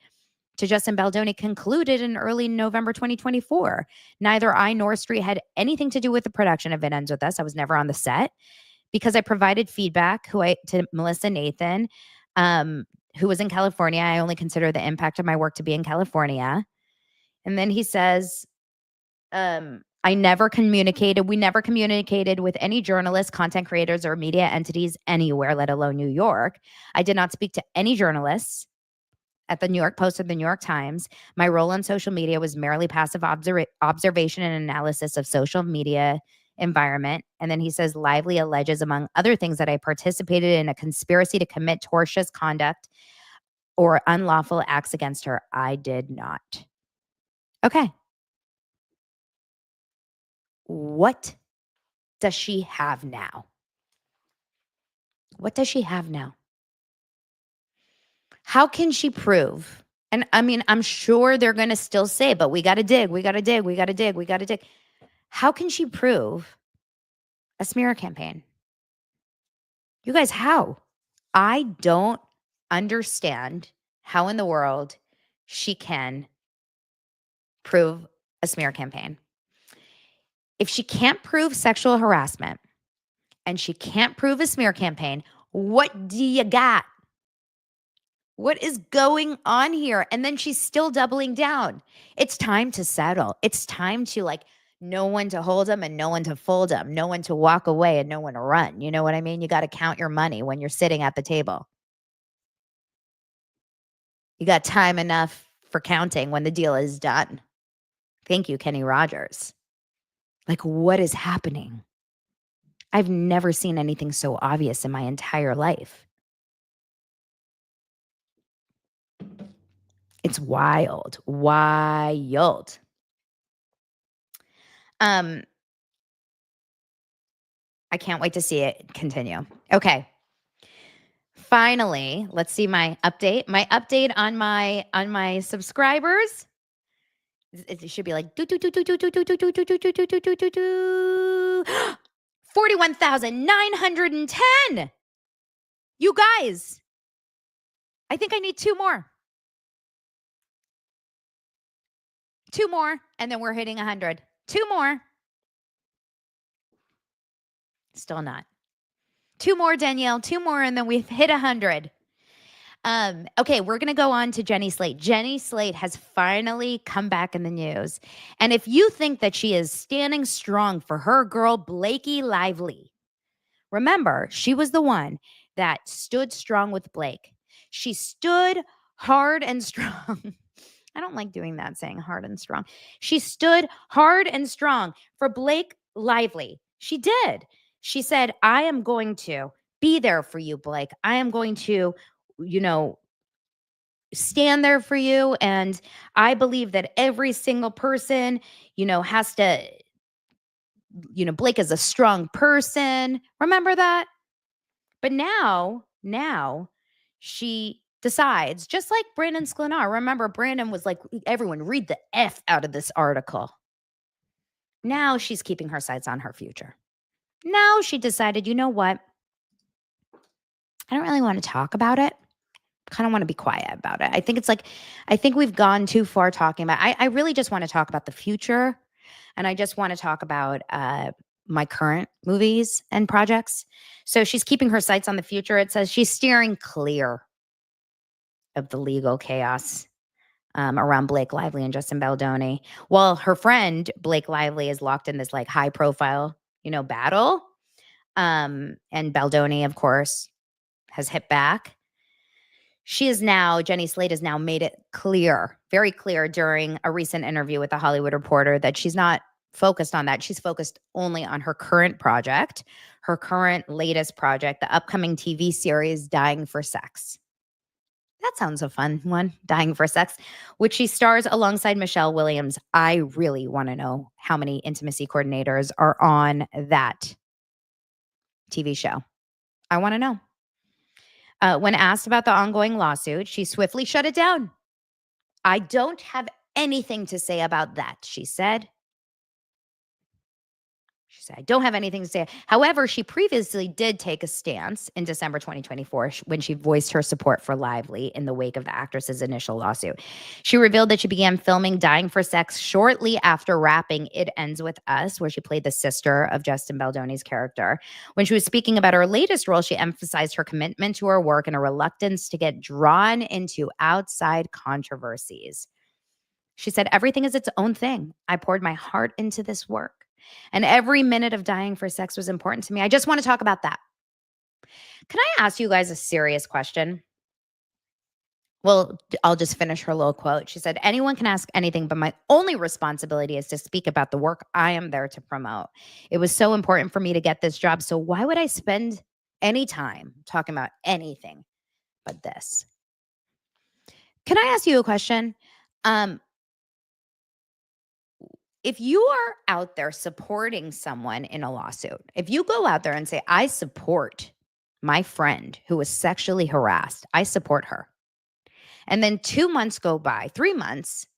to Justin Baldoni concluded in early November 2024. Neither I nor Street had anything to do with the production of It Ends With Us. I was never on the set because I provided feedback to Melissa Nathan, who was in California. I only consider the impact of my work to be in California. And then he says, we never communicated with any journalists, content creators, or media entities anywhere, let alone New York. I did not speak to any journalists at the New York Post or the New York Times. My role on social media was merely passive observation and analysis of social media environment. And then he says, Lively alleges, among other things, that I participated in a conspiracy to commit tortious conduct or unlawful acts against her. I did not. Okay. What does she have now? What does she have now? How can she prove? And I mean, I'm sure they're going to still say, but we got to dig, we got to dig, we got to dig, we got to dig. How can she prove a smear campaign? You guys, how? I don't understand how in the world she can prove a smear campaign. If she can't prove sexual harassment and she can't prove a smear campaign, what do you got? What is going on here? And then she's still doubling down. It's time to settle. It's time to know when to hold them and know when to fold them, know when to walk away and know when to run. You know what I mean? You got to count your money when you're sitting at the table. You got time enough for counting when the deal is done. Thank you, Kenny Rogers. What is happening? I've never seen anything so obvious in my entire life. It's wild. Wild. I can't wait to see it continue. Okay. Finally, let's see my update. My update on my subscribers. It should be like 41,910. You guys, I think I need two more. Two more, and then we're hitting 100. Two more. Still not. Two more, Danielle. Two more, and then we've hit 100. Okay, we're going to go on to Jenny Slate. Jenny Slate has finally come back in the news. And if you think that she is standing strong for her girl, Blakey Lively, remember, she was the one that stood strong with Blake. She stood hard and strong. I don't like doing that, saying hard and strong. She stood hard and strong for Blake Lively. She did. She said, I am going to be there for you, Blake. I am going to, stand there for you. And I believe that every single person, has to, Blake is a strong person. Remember that? But now she decides, just like Brandon Sklenar. Remember, Brandon was like, everyone read the F out of this article. Now she's keeping her sights on her future. Now she decided, you know what? I don't really want to talk about it. Kind of want to be quiet about it. I think we've gone too far talking about I really just want to talk about the future. And I just want to talk about my current movies and projects. So she's keeping her sights on the future. It says she's steering clear of the legal chaos around Blake Lively and Justin Baldoni. While her friend Blake Lively is locked in this high profile, battle. And Baldoni, of course, has hit back. Jenny Slate has now made it clear, very clear during a recent interview with The Hollywood Reporter that she's not focused on that. She's focused only on her current project, her current latest project, the upcoming TV series Dying for Sex. That sounds a fun one, Dying for Sex, which she stars alongside Michelle Williams. I really want to know how many intimacy coordinators are on that TV show. I want to know. When asked about the ongoing lawsuit, she swiftly shut it down. I don't have anything to say about that, she said. She said, I don't have anything to say. However, she previously did take a stance in December 2024 when she voiced her support for Lively in the wake of the actress's initial lawsuit. She revealed that she began filming Dying for Sex shortly after wrapping It Ends With Us, where she played the sister of Justin Baldoni's character. When she was speaking about her latest role, she emphasized her commitment to her work and a reluctance to get drawn into outside controversies. She said, everything is its own thing. I poured my heart into this work. And every minute of Dying for Sex was important to me. I just want to talk about that. Can I ask you guys a serious question? Well, I'll just finish her little quote. She said, anyone can ask anything, but my only responsibility is to speak about the work I am there to promote. It was so important for me to get this job. So why would I spend any time talking about anything but this? Can I ask you a question? If you are out there supporting someone in a lawsuit, if you go out there and say, I support my friend who was sexually harassed, I support her. And then 2 months go by, 3 months.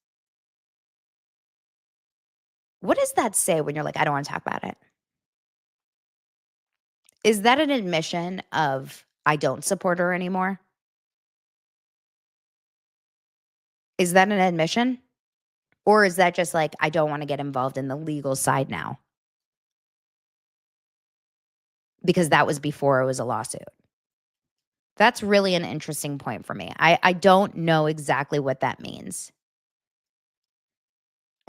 What does that say when you're like, I don't want to talk about it? Is that an admission of I don't support her anymore? Is that an admission? Or is that just like, I don't want to get involved in the legal side now? Because that was before it was a lawsuit. That's really an interesting point for me. I don't know exactly what that means.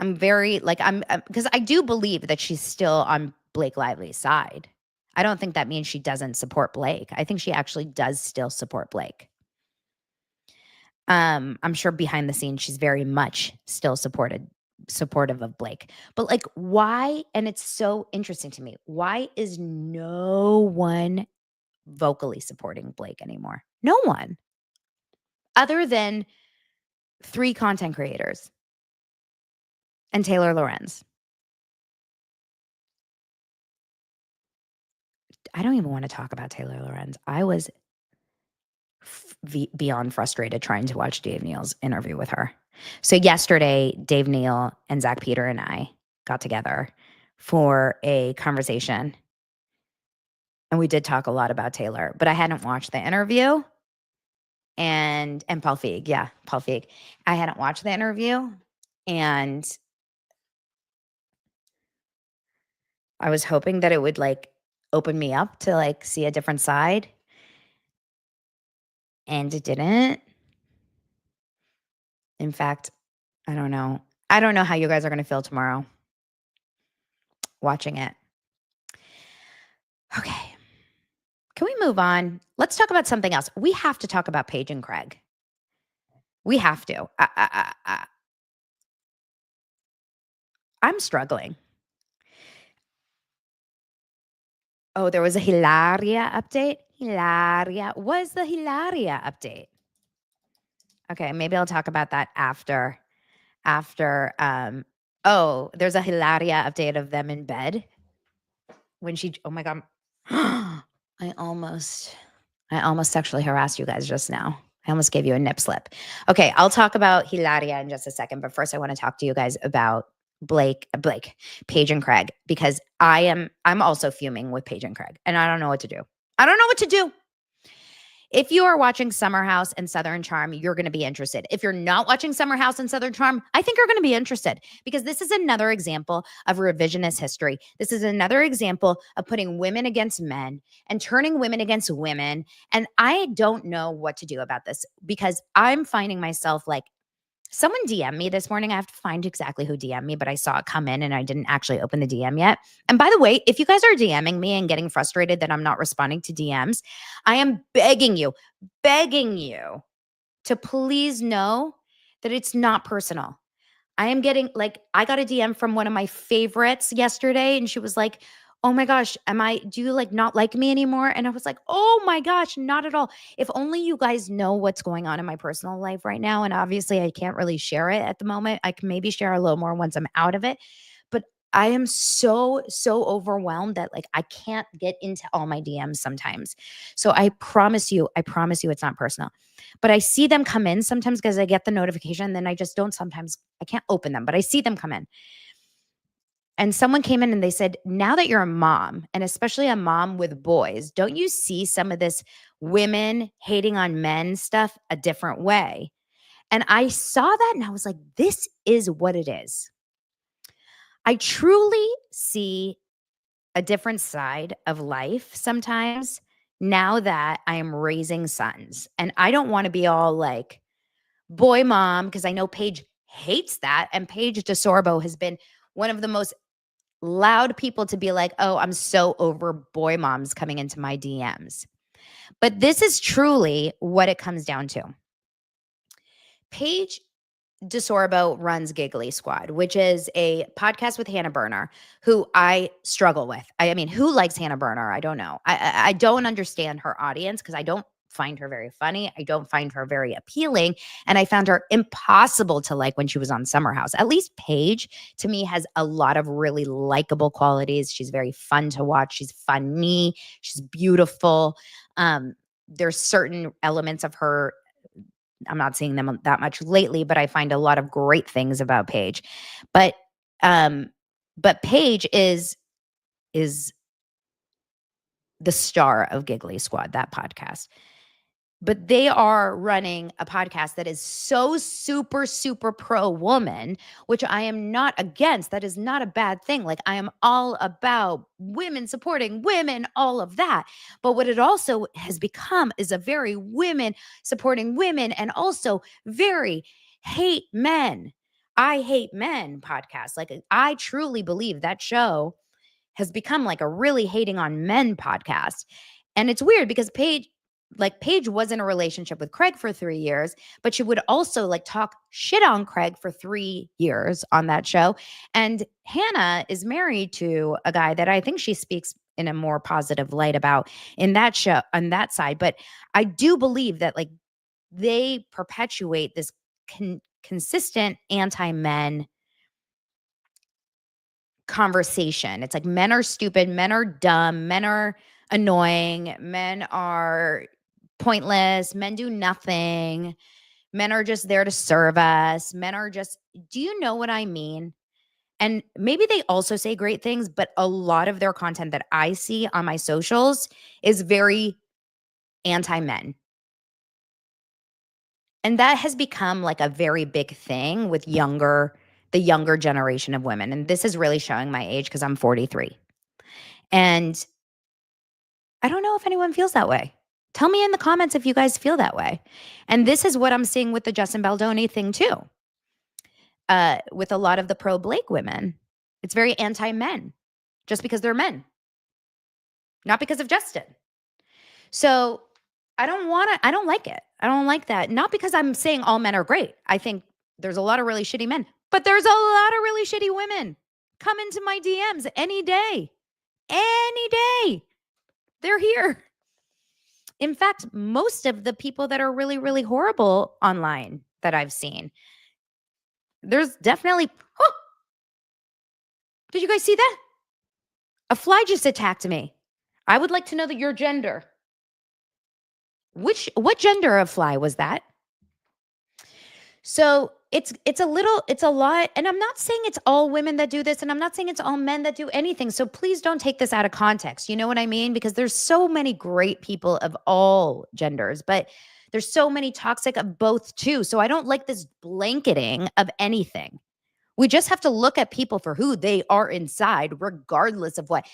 I'm very because I do believe that she's still on Blake Lively's side. I don't think that means she doesn't support Blake. I think she actually does still support Blake. I'm sure behind the scenes she's very much still supportive of Blake. But like, why? And it's so interesting to me. Why is no one vocally supporting Blake anymore? No one. Other than 3 content creators and Taylor Lorenz. I don't even want to talk about Taylor Lorenz. I was beyond frustrated trying to watch Dave Neal's interview with her. So yesterday, Dave Neal and Zach Peter and I got together for a conversation. And we did talk a lot about Taylor, but I hadn't watched the interview. And Paul Feig. Yeah, Paul Feig. I hadn't watched the interview. And I was hoping that it would like open me up to like see a different side. And it didn't. In fact, I don't know. I don't know how you guys are going to feel tomorrow watching it. Okay. Can we move on? Let's talk about something else. We have to talk about Paige and Craig. We have to. I'm struggling. Oh, there was a Hilaria update? Hilaria. What's the Hilaria update? Okay, maybe I'll talk about that after, there's a Hilaria update of them in bed. Oh my God. I almost sexually harassed you guys just now. I almost gave you a nip slip. Okay, I'll talk about Hilaria in just a second, but first I want to talk to you guys about Paige and Craig, because I'm also fuming with Paige and Craig, and I don't know what to do. If you are watching Summer House and Southern Charm, you're going to be interested. If you're not watching Summer House and Southern Charm, I think you're going to be interested, because this is another example of revisionist history. This is another example of putting women against men and turning women against women. And I don't know what to do about this, because I'm finding myself like Someone DM me this morning. I have to find exactly who DM me, but I saw it come in and I didn't actually open the DM yet. And by the way, if you guys are DMing me and getting frustrated that I'm not responding to DMs, I am begging you to please know that it's not personal. I am getting like, I got a DM from one of my favorites yesterday, and she was like, "Oh my gosh, do you like not like me anymore?" And I was like, "Oh my gosh, not at all." If only you guys know what's going on in my personal life right now. And obviously, I can't really share it at the moment. I can maybe share a little more once I'm out of it. But I am so overwhelmed that like I can't get into all my DMs sometimes. So I promise you it's not personal. But I see them come in sometimes because I get the notification, then I just don't sometimes I can't open them, but I see them come in. And someone came in and they said, "Now that you're a mom, and especially a mom with boys, don't you see some of this women hating on men stuff a different way?" And I saw that and I was like, this is what it is. I truly see a different side of life sometimes now that I am raising sons. And I don't want to be all like boy mom, because I know Paige hates that. And Paige DeSorbo has been one of the most loud people to be like, "Oh, I'm so over boy moms coming into my DMs." But this is truly what it comes down to. Paige DeSorbo runs Giggly Squad, which is a podcast with Hannah Berner, who I struggle with. I mean, who likes Hannah Berner? I don't know. I don't understand her audience because I don't find her very funny. I don't find her very appealing. And I found her impossible to like when she was on Summer House. At least Paige, to me, has a lot of really likable qualities. She's very fun to watch. She's funny. She's beautiful. There's certain elements of her. I'm not seeing them that much lately, but I find a lot of great things about Paige. But um, but Paige is the star of Giggly Squad, that podcast. But they are running a podcast that is so super pro woman, which I am not against. That is not a bad thing. Like, I am all about women supporting women, all of that. But what it also has become is a very women supporting women and also very hate men. I hate men podcast. Like, I truly believe that show has become like a really hating on men podcast. And it's weird because Paige was in a relationship with Craig for 3 years, but she would also like talk shit on Craig for 3 years on that show. And Hannah is married to a guy that I think she speaks in a more positive light about in that show on that side. But I do believe that like they perpetuate this consistent anti-men conversation. It's like men are stupid, men are dumb, men are annoying, men are pointless, men do nothing, men are just there to serve us, men are just, do you know what I mean? And maybe they also say great things, but a lot of their content that I see on my socials is very anti men. And that has become like a very big thing with the younger generation of women. And this is really showing my age because I'm 43. And I don't know if anyone feels that way. Tell me in the comments if you guys feel that way. And this is what I'm seeing with the Justin Baldoni thing too. With a lot of the pro Blake women, it's very anti-men just because they're men, not because of Justin. So I don't like it. I don't like that. Not because I'm saying all men are great. I think there's a lot of really shitty men, but there's a lot of really shitty women. Come into my DMs any day. Any day. They're here. In fact, most of the people that are really horrible online that I've seen, there's definitely, oh, did you guys see that? A fly just attacked me. I would like to know that your gender. What gender of fly was that? So it's a lot. And I'm not saying it's all women that do this, and I'm not saying it's all men that do anything. So please don't take this out of context. You know what I mean? Because there's so many great people of all genders, but there's so many toxic of both too. So I don't like this blanketing of anything. We just have to look at people for who they are inside, regardless of what.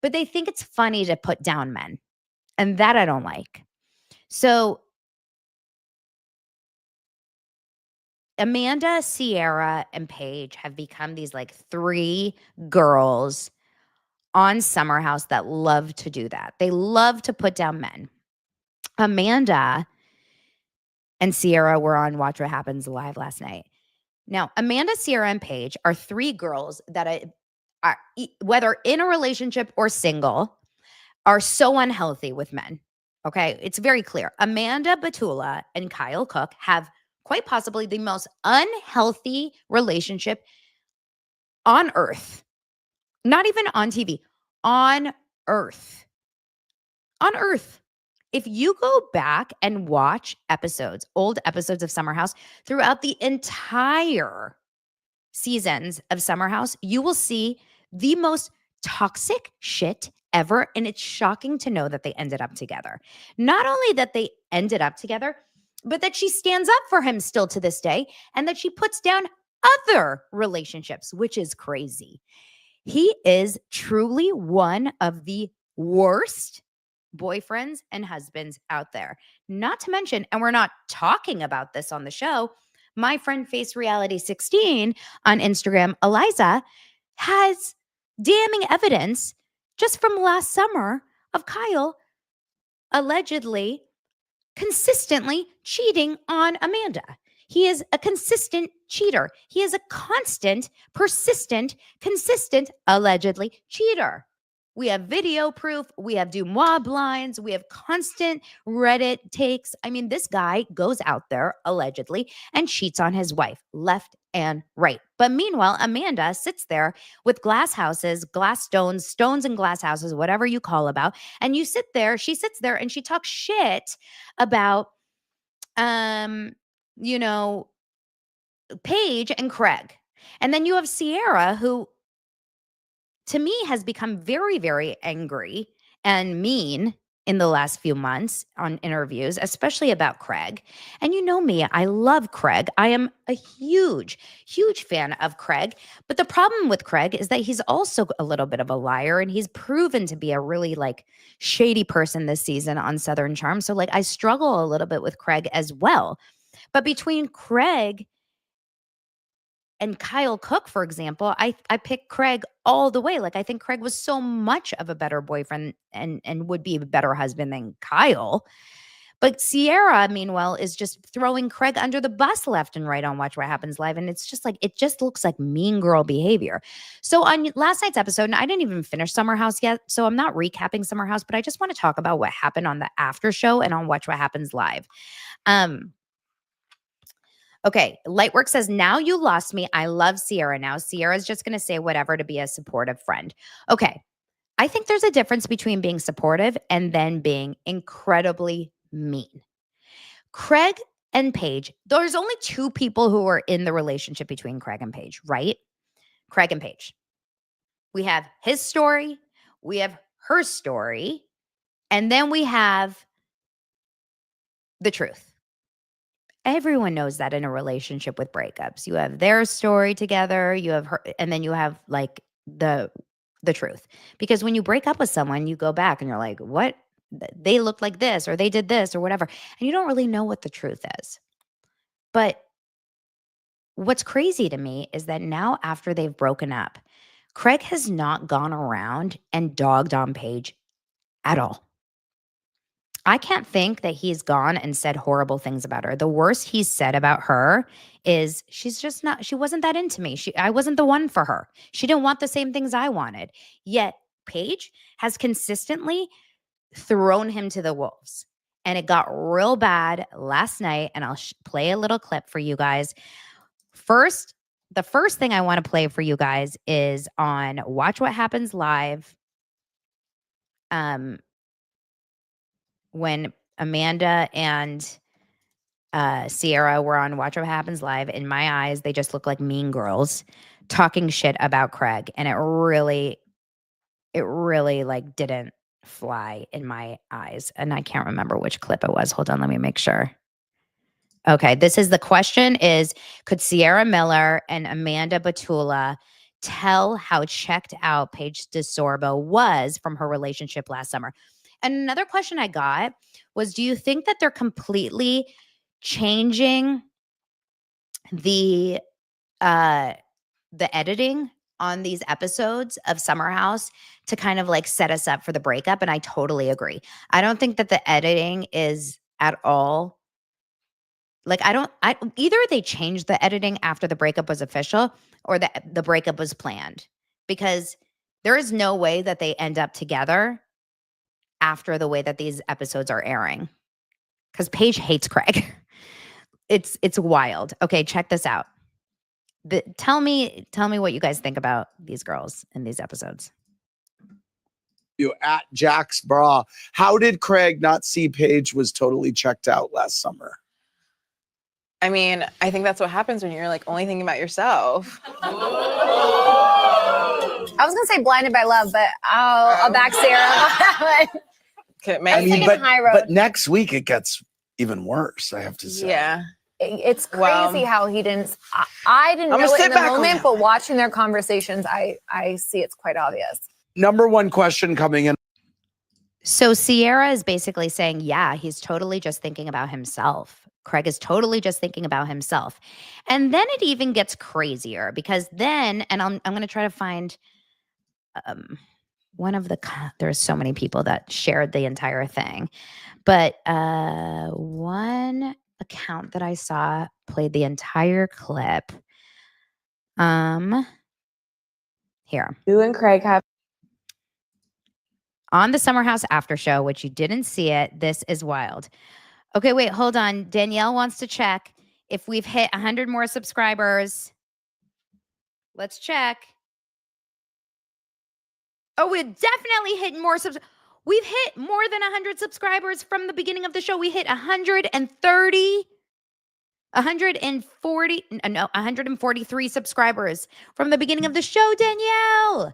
But they think it's funny to put down men. And that I don't like. So Amanda, Sierra, and Paige have become these like 3 girls on Summer House that love to do that. They love to put down men. Amanda and Sierra were on Watch What Happens Live last night. Now, Amanda, Sierra, and Paige are 3 girls that are whether in a relationship or single, are so unhealthy with men. Okay, it's very clear. Amanda Batula and Kyle Cook have quite possibly the most unhealthy relationship on earth. Not even on TV, on earth. On earth. If you go back and watch old episodes of Summer House throughout the entire seasons of Summer House, you will see the most toxic shit ever. And it's shocking to know that they ended up together. Not only that they ended up together, but that she stands up for him still to this day and that she puts down other relationships, which is crazy. He is truly one of the worst boyfriends and husbands out there. Not to mention, and we're not talking about this on the show, my friend Face Reality 16 on Instagram, Eliza, has damning evidence just from last summer of Kyle allegedly consistently cheating on Amanda. He is a consistent cheater. He is a constant, persistent, consistent, allegedly cheater. We have video proof. We have Dumois blinds. We have constant Reddit takes. I mean, this guy goes out there allegedly and cheats on his wife left and right. But meanwhile, Amanda sits there with glass houses, glass stones, stones and glass houses, whatever you call about. And she sits there and she talks shit about, Paige and Craig. And then you have Sierra, who to me has become very, very angry and mean in the last few months on interviews, especially about Craig. And you know me, I love Craig. I am a huge, huge fan of Craig. But the problem with Craig is that he's also a little bit of a liar, and he's proven to be a really shady person this season on Southern Charm. So I struggle a little bit with Craig as well. But between Craig and Kyle Cook, for example, I pick Craig all the way. I think Craig was so much of a better boyfriend and would be a better husband than Kyle. But Sierra, meanwhile, is just throwing Craig under the bus left and right on Watch What Happens Live. And it's just it just looks like mean girl behavior. So on last night's episode, and I didn't even finish Summer House yet, so I'm not recapping Summer House, but I just want to talk about what happened on the after show and on Watch What Happens Live. Okay, Lightwork says, now you lost me. I love Sierra now. Sierra's just going to say whatever to be a supportive friend. Okay, I think there's a difference between being supportive and then being incredibly mean. Craig and Paige, there's only 2 people who are in the relationship between Craig and Paige, right? Craig and Paige. We have his story, we have her story, and then we have the truth. Everyone knows that in a relationship with breakups. You have their story together, you have her, and then you have the truth. Because when you break up with someone, you go back and you're like, what? They look like this, or they did this, or whatever. And you don't really know what the truth is. But what's crazy to me is that now after they've broken up, Craig has not gone around and dogged on Paige at all. I can't think that he's gone and said horrible things about her. The worst he's said about her is she wasn't that into me. I wasn't the one for her. She didn't want the same things I wanted. Yet Paige has consistently thrown him to the wolves. And it got real bad last night. And I'll play a little clip for you guys. The first thing I want to play for you guys is on Watch What Happens Live. When Amanda and Sierra were on Watch What Happens Live, in my eyes, they just look like mean girls talking shit about Craig. And it really didn't fly in my eyes. And I can't remember which clip it was. Hold on, let me make sure. Okay, the question is, could Sierra Miller and Amanda Batula tell how checked out Paige DeSorbo was from her relationship last summer? And another question I got was, do you think that they're completely changing the editing on these episodes of Summer House to kind of like set us up for the breakup. And I totally agree. I don't think that the editing is at all like, either they changed the editing after the breakup was official or the breakup was planned, because there is no way that they end up together after the way that these episodes are airing. Because Paige hates Craig. It's wild. Okay, check this out. Tell me what you guys think about these girls in these episodes. You at Jack's Bra. How did Craig not see Paige was totally checked out last summer? I mean, I think that's what happens when you're like only thinking about yourself. I was gonna say blinded by love, but I'll back Sarah on that one. But next week it gets even worse, I have to say. Yeah. It's crazy how he didn't. I didn't know it in the moment, but watching their conversations, I see it's quite obvious. Number one question coming in. So Sierra is basically saying, yeah, he's totally just thinking about himself. Craig is totally just thinking about himself. And then it even gets crazier, because then, and I'm going to try to find there's so many people that shared the entire thing, but one account that I saw played the entire clip. Here. You and Craig have on the Summer House after show, which you didn't see it. This is wild. Okay, wait, hold on. Danielle wants to check if we've hit 100 more subscribers. Let's check. Oh, we're definitely hitting more subscribers. We've hit more than 100 subscribers from the beginning of the show. We hit 143 subscribers from the beginning of the show, Danielle.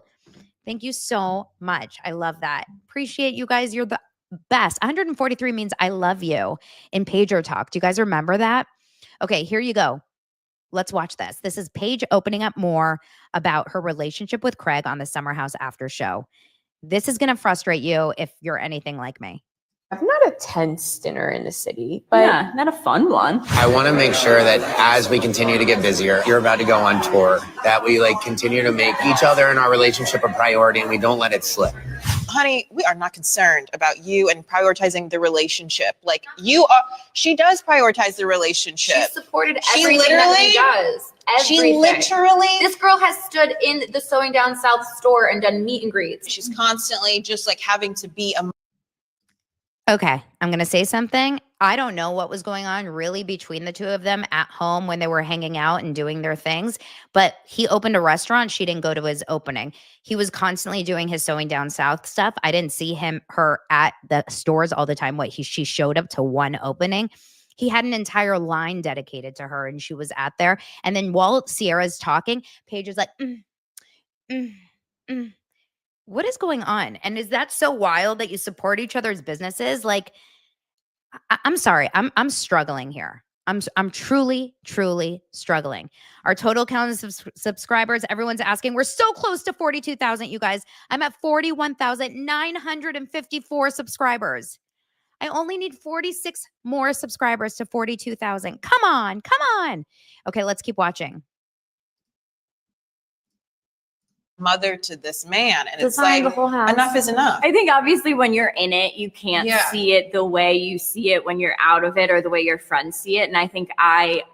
Thank you so much. I love that. Appreciate you guys. You're the best. 143 means I love you in Pager Talk. Do you guys remember that? Okay, here you go. Let's watch this. This is Paige opening up more about her relationship with Craig on the Summer House after show. This is going to frustrate you if you're anything like me. I'm not a tense dinner in the city, but yeah, not a fun one. I want to make sure that as we continue to get busier, you're about to go on tour, that we like continue to make each other and our relationship a priority and we don't let it slip. Honey, we are not concerned about you and prioritizing the relationship. Like you are, she does prioritize the relationship. She supported everything that he does. Everything. She literally. This girl has stood in the Sewing Down South store and done meet and greets. She's constantly just like having to be a. Okay, I'm going to say something. I don't know what was going on really between the two of them at home when they were hanging out and doing their things, but he opened a restaurant. She didn't go to his opening. He was constantly doing his Sewing Down South stuff. I didn't see her at the stores all the time. She showed up to one opening. He had an entire line dedicated to her and she was at there. And then while Sierra's talking, Paige is like, what is going on? And is that so wild that you support each other's businesses? Like, I'm sorry. I'm struggling here. I'm truly struggling. Our total count of subscribers, everyone's asking. We're so close to 42,000, you guys. I'm at 41,954 subscribers. I only need 46 more subscribers to 42,000. Come on. Okay, let's keep watching. Mother to this man, and it's like enough is enough. I think obviously when you're in it, you can't see it the way you see it when you're out of it or the way your friends see it. And I think I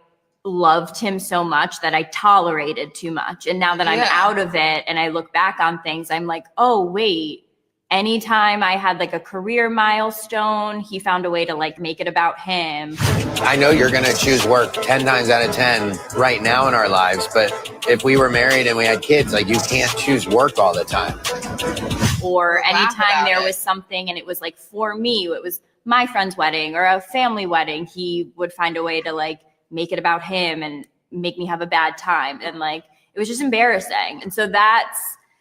loved him so much that I tolerated too much. And now that I'm out of it and I look back on things, I'm like, oh, wait. Anytime I had like a career milestone, he found a way to like make it about him. I know you're going to choose work 10 times out of 10 right now in our lives, but if we were married and we had kids, like you can't choose work all the time. Or anytime there was something and it was like for me, it was my friend's wedding or a family wedding, he would find a way to like make it about him and make me have a bad time. And like, it was just embarrassing. And so that's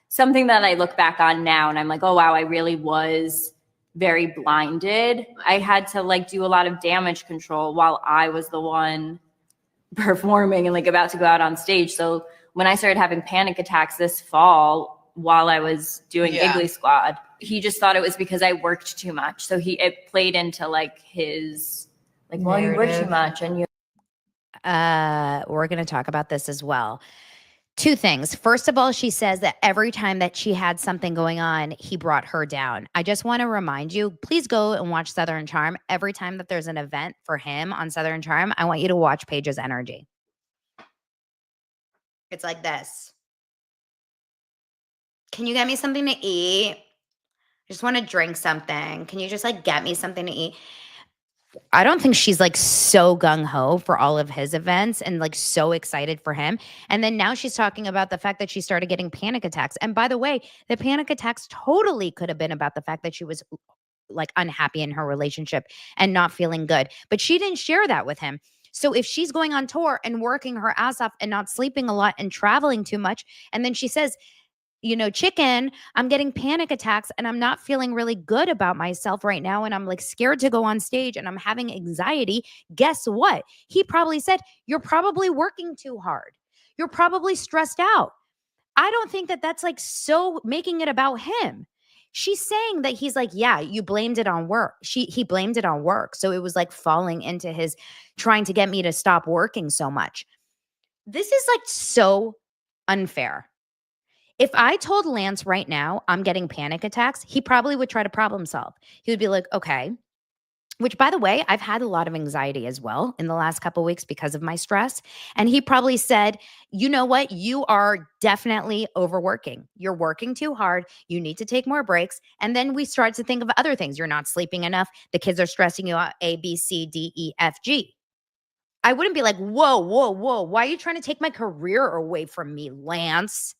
something that I look back on now and I'm like, oh, wow, I really was very blinded. I had to like do a lot of damage control while I was the one performing and like about to go out on stage. So when I started having panic attacks this fall while I was doing Igloo Squad, he just thought it was because I worked too much. So it played into like his, like, well, you work too much and you. we're going to talk about this as well. Two things. First of all, she says that every time that she had something going on, he brought her down. I just want to remind you, please go and watch Southern Charm. Every time that there's an event for him on Southern Charm, I want you to watch Paige's energy. It's like this. Can you get me something to eat? I just want to drink something. Can you just like get me something to eat? I don't think she's like so gung-ho for all of his events and like so excited for him. And then now she's talking about the fact that she started getting panic attacks. And by the way, the panic attacks totally could have been about the fact that she was like unhappy in her relationship and not feeling good. But she didn't share that with him. So if she's going on tour and working her ass off and not sleeping a lot and traveling too much, and then she says, you know, chicken, I'm getting panic attacks and I'm not feeling really good about myself right now. And I'm like scared to go on stage and I'm having anxiety. Guess what? He probably said, you're probably working too hard. You're probably stressed out. I don't think that that's like so making it about him. She's saying that he's like, yeah, you blamed it on work. He blamed it on work. So it was like falling into his trying to get me to stop working so much. This is like so unfair. If I told Lance right now I'm getting panic attacks, he probably would try to problem solve. He would be like, okay, which by the way, I've had a lot of anxiety as well in the last couple of weeks because of my stress. And he probably said, you know what? You are definitely overworking. You're working too hard. You need to take more breaks. And then we start to think of other things. You're not sleeping enough. The kids are stressing you out, A, B, C, D, E, F, G. I wouldn't be like, whoa, whoa, whoa. Why are you trying to take my career away from me, Lance?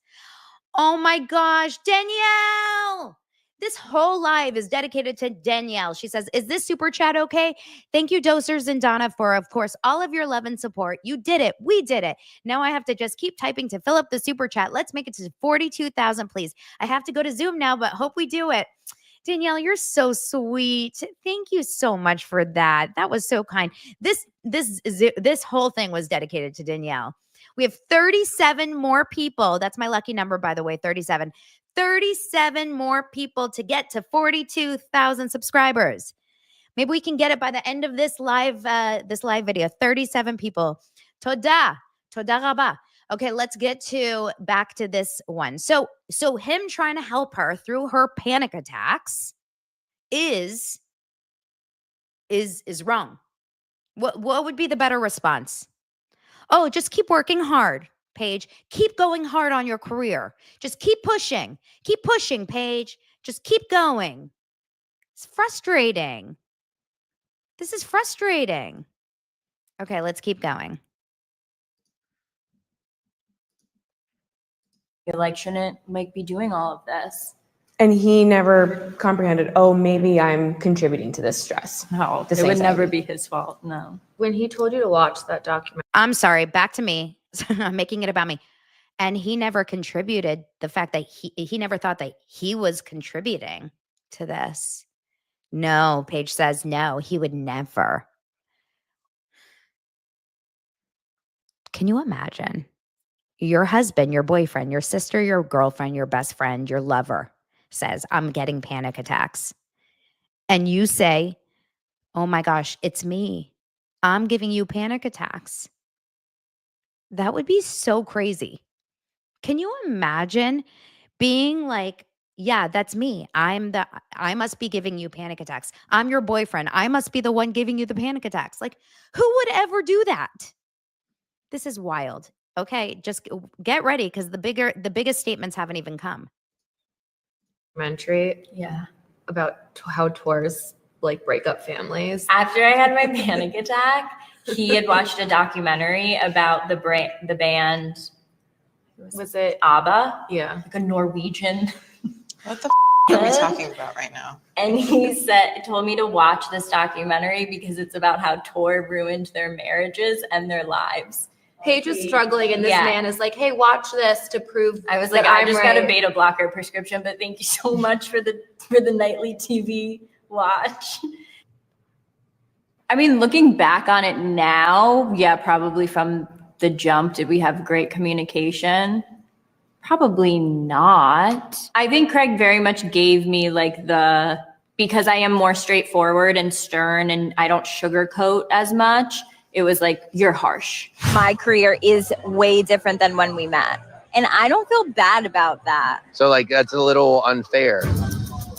Oh my gosh, Danielle. This whole live is dedicated to Danielle. She says, is this super chat okay? Thank you, Dosers and Donna, for, of course, all of your love and support. You did it. We did it. Now I have to just keep typing to fill up the super chat. Let's make it to 42,000, please. I have to go to Zoom now, but hope we do it. Danielle, you're so sweet. Thank you so much for that. That was so kind. This whole thing was dedicated to Danielle. We have 37 more people. That's my lucky number, by the way, 37. 37 more people to get to 42,000 subscribers. Maybe we can get it by the end of this live video. 37 people. Toda rabba. Okay, let's get back to this one. So him trying to help her through her panic attacks is wrong. What would be the better response? Oh, just keep working hard, Paige. Keep going hard on your career. Just keep pushing. Keep pushing, Paige. Just keep going. It's frustrating. This is frustrating. Okay, let's keep going. You're like, shouldn't Mike be doing all of this? And he never comprehended, oh, maybe I'm contributing to this stress. No, it would never be his fault. No. When he told you to watch that documentary. I'm sorry, back to me. I'm making it about me. And he never contributed the fact that he never thought that he was contributing to this. No, Paige says no, he would never. Can you imagine? Your husband, your boyfriend, your sister, your girlfriend, your best friend, your lover says, I'm getting panic attacks. And you say, oh my gosh, it's me. I'm giving you panic attacks. That would be so crazy. Can you imagine being like, yeah, that's me. I must be giving you panic attacks. I'm your boyfriend. I must be the one giving you the panic attacks. Like, who would ever do that? This is wild. Okay, just get ready because the biggest statements haven't even come. Documentary, about how tours like break up families. After I had my panic attack, he had watched a documentary about the band. Was it ABBA? Yeah, like a Norwegian. What the are we talking about right now? And he told me to watch this documentary because it's about how tour ruined their marriages and their lives. Paige was struggling, and this man is like, hey, watch this to prove I was like, I just got a beta blocker prescription, but thank you so much for the nightly TV watch. I mean, looking back on it now, yeah, probably from the jump, did we have great communication? Probably not. I think Craig very much gave me like because I am more straightforward and stern and I don't sugarcoat as much. it was like, you're harsh. My career is way different than when we met. And I don't feel bad about that. So like, that's a little unfair.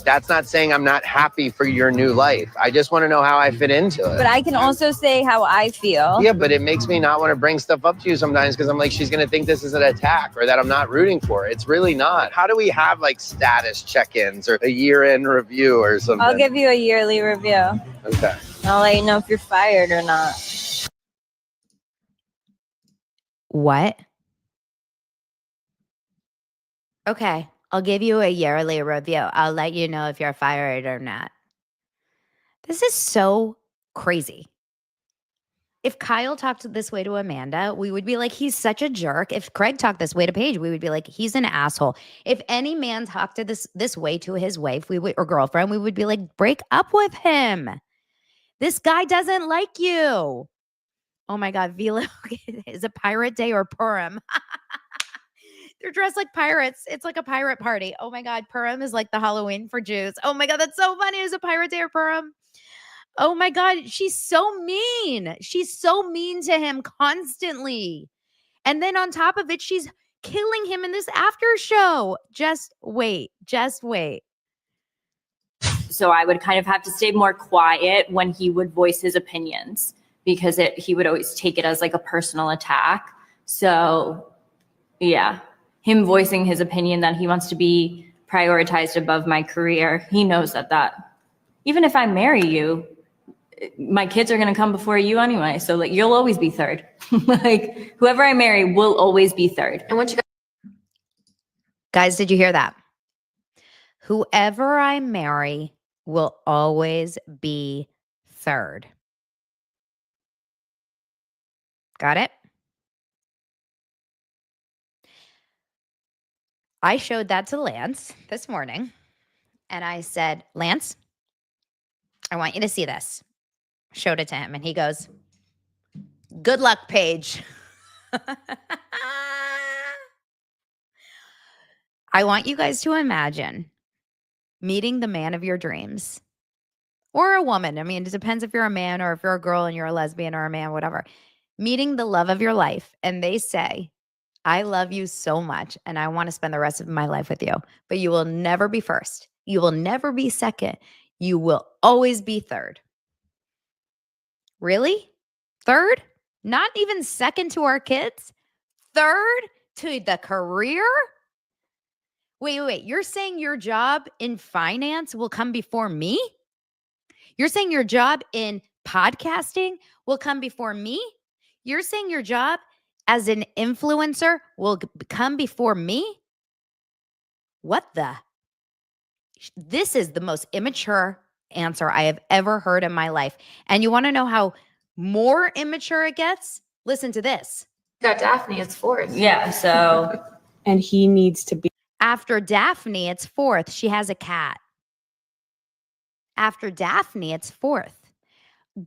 That's not saying I'm not happy for your new life. I just want to know how I fit into it. But I can also say how I feel. Yeah, but it makes me not want to bring stuff up to you sometimes because I'm like, she's going to think this is an attack or that I'm not rooting for it. It's really not. How do we have like status check-ins or a year-end review or something? I'll give you a yearly review. Okay. I'll let you know if you're fired or not. What? Okay, I'll give you a yearly review. I'll let you know if you're fired or not. This is so crazy. If Kyle talked this way to Amanda, we would be like, he's such a jerk. If Craig talked this way to Paige, we would be like, he's an asshole. If any man talked to this way to his wife or girlfriend, we would be like, break up with him. This guy doesn't like you. Oh my God, Vila, is it Pirate Day or Purim? They're dressed like pirates. It's like a pirate party. Oh my God, Purim is like the Halloween for Jews. Oh my God, that's so funny. Is it Pirate Day or Purim? Oh my God, she's so mean. She's so mean to him constantly. And then on top of it, she's killing him in this after show. Just wait. So I would kind of have to stay more quiet when he would voice his opinions because he would always take it as like a personal attack. So yeah, him voicing his opinion that he wants to be prioritized above my career. He knows that even if I marry you, my kids are going to come before you anyway. So like, you'll always be third. Like whoever I marry will always be third. And once you Guys, did you hear that? Whoever I marry will always be third. Got it? I showed that to Lance this morning and I said, Lance, I want you to see this. Showed it to him and he goes, good luck, Paige. I want you guys to imagine meeting the man of your dreams or a woman. I mean, it depends if you're a man or if you're a girl and you're a lesbian or a man, whatever. Meeting the love of your life and they say, I love you so much and I want to spend the rest of my life with you, but you will never be first. You will never be second. You will always be third. Really? Third? Not even second to our kids? Third to the career? Wait. You're saying your job in finance will come before me? You're saying your job in podcasting will come before me? You're saying your job as an influencer will come before me? What the? This is the most immature answer I have ever heard in my life. And you want to know how more immature it gets? Listen to this. got Daphne, it's fourth. Yeah. So, And he needs to be. After Daphne, it's fourth. She has a cat. After Daphne, it's fourth.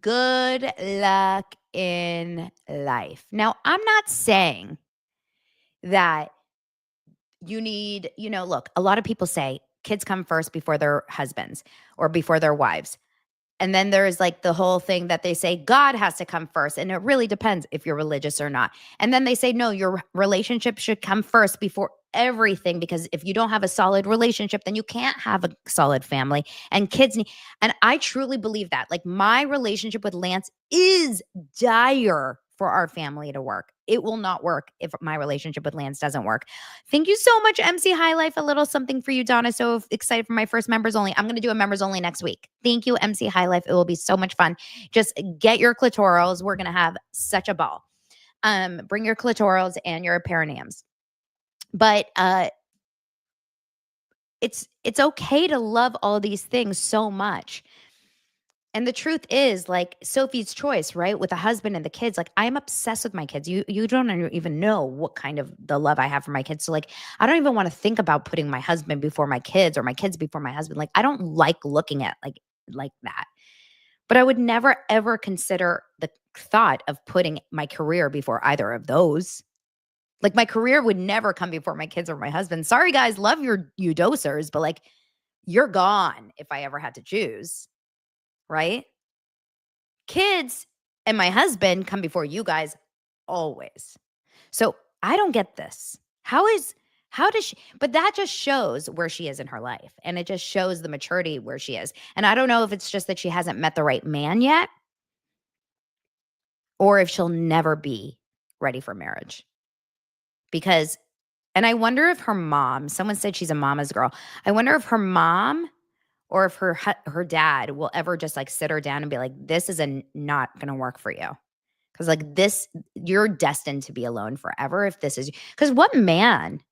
Good luck in life. Now, I'm not saying that you need, look, a lot of people say kids come first before their husbands or before their wives. And then there's like the whole thing that they say God has to come first. And it really depends if you're religious or not. And then they say, no, your relationship should come first before everything, because if you don't have a solid relationship, then you can't have a solid family and kids. And I truly believe that. Like, my relationship with Lance is dire for our family to work. It will not work if my relationship with Lance doesn't work. Thank you so much, MC High Life. A little something for you, Donna. So excited for my first members only. I'm going to do a members only next week. Thank you, MC High Life. It will be so much fun. Just get your clitorals. We're going to have such a ball. Bring your clitorals and your perineums. But it's okay to love all these things so much. And the truth is, like Sophie's choice, right? With the husband and the kids, like, I'm obsessed with my kids. You don't even know what kind of the love I have for my kids. So like, I don't even want to think about putting my husband before my kids or my kids before my husband. Like, I don't like looking at like that. But I would never, ever consider the thought of putting my career before either of those. Like, my career would never come before my kids or my husband. Sorry, guys, love you dosers, but like, you're gone if I ever had to choose. Right? Kids and my husband come before you guys always. So I don't get this. How does she, but that just shows where she is in her life. And it just shows the maturity where she is. And I don't know if it's just that she hasn't met the right man yet, or if she'll never be ready for marriage. Because, and I wonder if her mom, someone said she's a mama's girl. I wonder if her mom or if her dad will ever just like sit her down and be like, this is not going to work for you. Because like this, you're destined to be alone forever if this is, because what man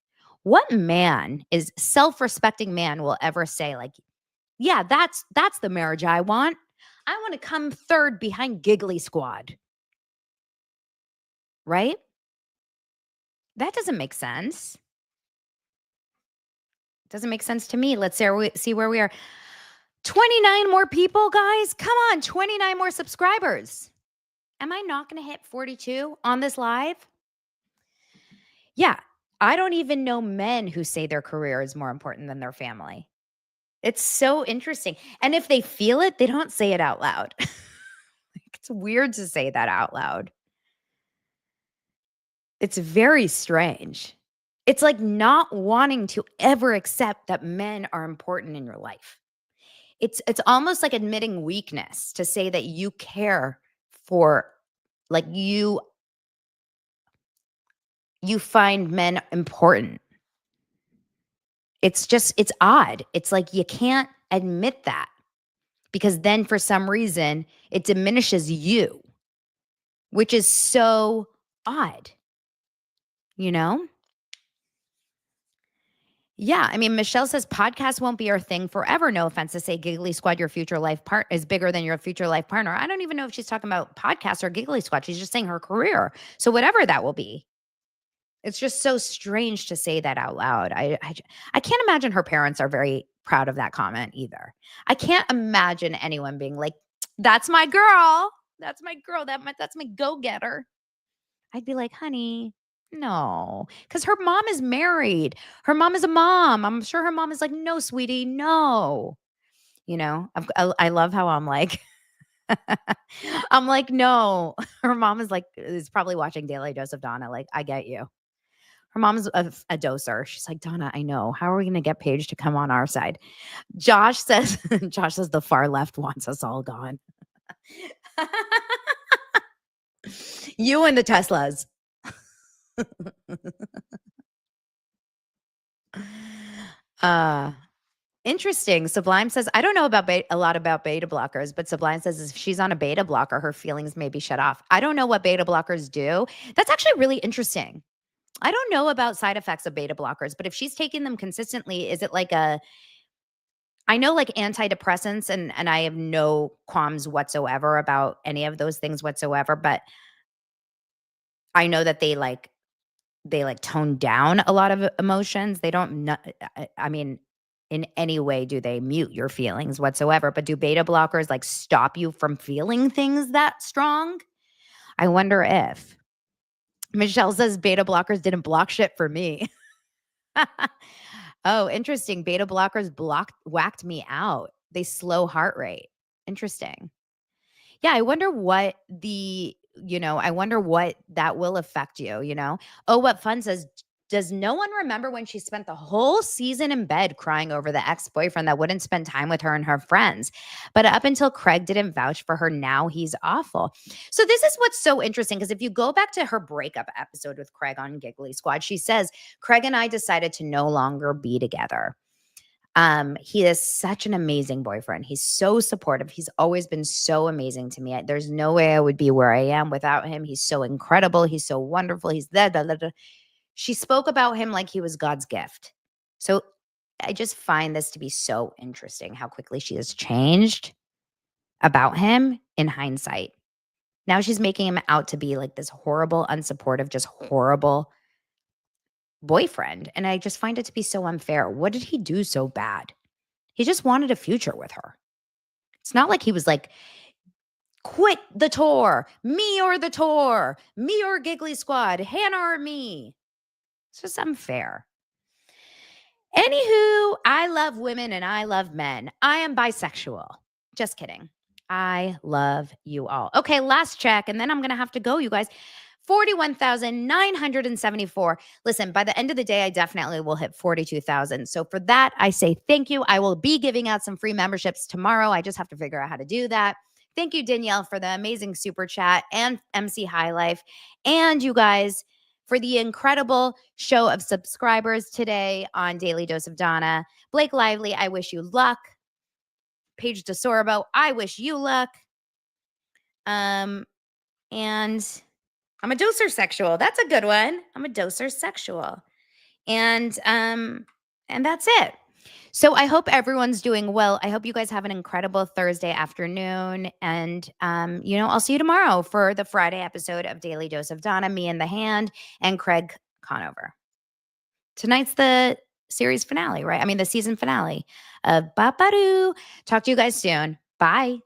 is self-respecting man will ever say like, yeah, that's the marriage I want. I want to come third behind Giggly Squad. Right? That doesn't make sense. Doesn't make sense to me. Let's see where we are. 29 more people, guys. Come on, 29 more subscribers. Am I not going to hit 42 on this live? Yeah, I don't even know men who say their career is more important than their family. It's so interesting. And if they feel it, they don't say it out loud. It's weird to say that out loud. It's very strange. It's like not wanting to ever accept that men are important in your life. It's almost like admitting weakness to say that you care for, like you find men important. It's odd. It's like you can't admit that because then for some reason it diminishes you, which is so odd, you know? Yeah, I mean, Michelle says podcasts won't be our thing forever. No offense to say Giggly Squad, your future life partner is bigger than your future life partner. I don't even know if she's talking about podcasts or Giggly Squad. She's just saying her career. So whatever that will be. It's just so strange to say that out loud. I can't imagine her parents are very proud of that comment either. I can't imagine anyone being like, that's my girl. That's my girl. That's my go-getter. I'd be like, honey, no, because her mom is married. Her mom is a mom. I'm sure her mom is like, no, sweetie, no. You know, I love how I'm like, I'm like, no. Her mom is probably watching Daily Dose of Donna. Like, I get you. Her mom's a doser. She's like, Donna, I know. How are we going to get Paige to come on our side? Josh says the far left wants us all gone. You and the Teslas. Interesting. Sublime says, I don't know about a lot about beta blockers, but Sublime says if she's on a beta blocker, her feelings may be shut off. I don't know what beta blockers do. That's actually really interesting. I don't know about side effects of beta blockers, but if she's taking them consistently, is it like I know like antidepressants and I have no qualms whatsoever about any of those things whatsoever, but I know that they tone down a lot of emotions. They don't, I mean, in any way do they mute your feelings whatsoever, but do beta blockers like stop you from feeling things that strong? I wonder if. Michelle says beta blockers didn't block shit for me. Oh, interesting. Beta blockers whacked me out. They slow heart rate. Interesting. Yeah, I wonder what that will affect you, you know? Oh, what fun says, does no one remember when she spent the whole season in bed crying over the ex-boyfriend that wouldn't spend time with her and her friends? But up until Craig didn't vouch for her, now he's awful. So this is what's so interesting, because if you go back to her breakup episode with Craig on Giggly Squad, she says, Craig and I decided to no longer be together. He is such an amazing boyfriend. He's so supportive. He's always been so amazing to me. There's no way I would be where I am without him. He's so incredible. He's so wonderful. He's She spoke about him like he was God's gift. So I just find this to be so interesting how quickly she has changed about him in hindsight. Now she's making him out to be like this horrible, unsupportive, just horrible boyfriend. And I just find it to be so unfair. What did he do so bad? He just wanted a future with her. It's not like he was like, quit the tour, me or the tour, me or Giggly Squad, Hannah or me. It's just unfair. Anywho, I love women and I love men. I am bisexual. Just kidding. I love you all. Okay, last check, and then I'm going to have to go, you guys. 41,974. Listen, by the end of the day, I definitely will hit 42,000. So for that, I say thank you. I will be giving out some free memberships tomorrow. I just have to figure out how to do that. Thank you, Danielle, for the amazing super chat, and MC High Life, and you guys for the incredible show of subscribers today on Daily Dose of Donna. Blake Lively, I wish you luck. Paige DeSorbo, I wish you luck. And I'm a doser sexual. That's a good one. I'm a doser sexual. And that's it. So I hope everyone's doing well. I hope you guys have an incredible Thursday afternoon. And I'll see you tomorrow for the Friday episode of Daily Dose of Donna, me in the hand, and Craig Conover. Tonight's the series finale, right? I mean, the season finale of Baparu. Talk to you guys soon. Bye.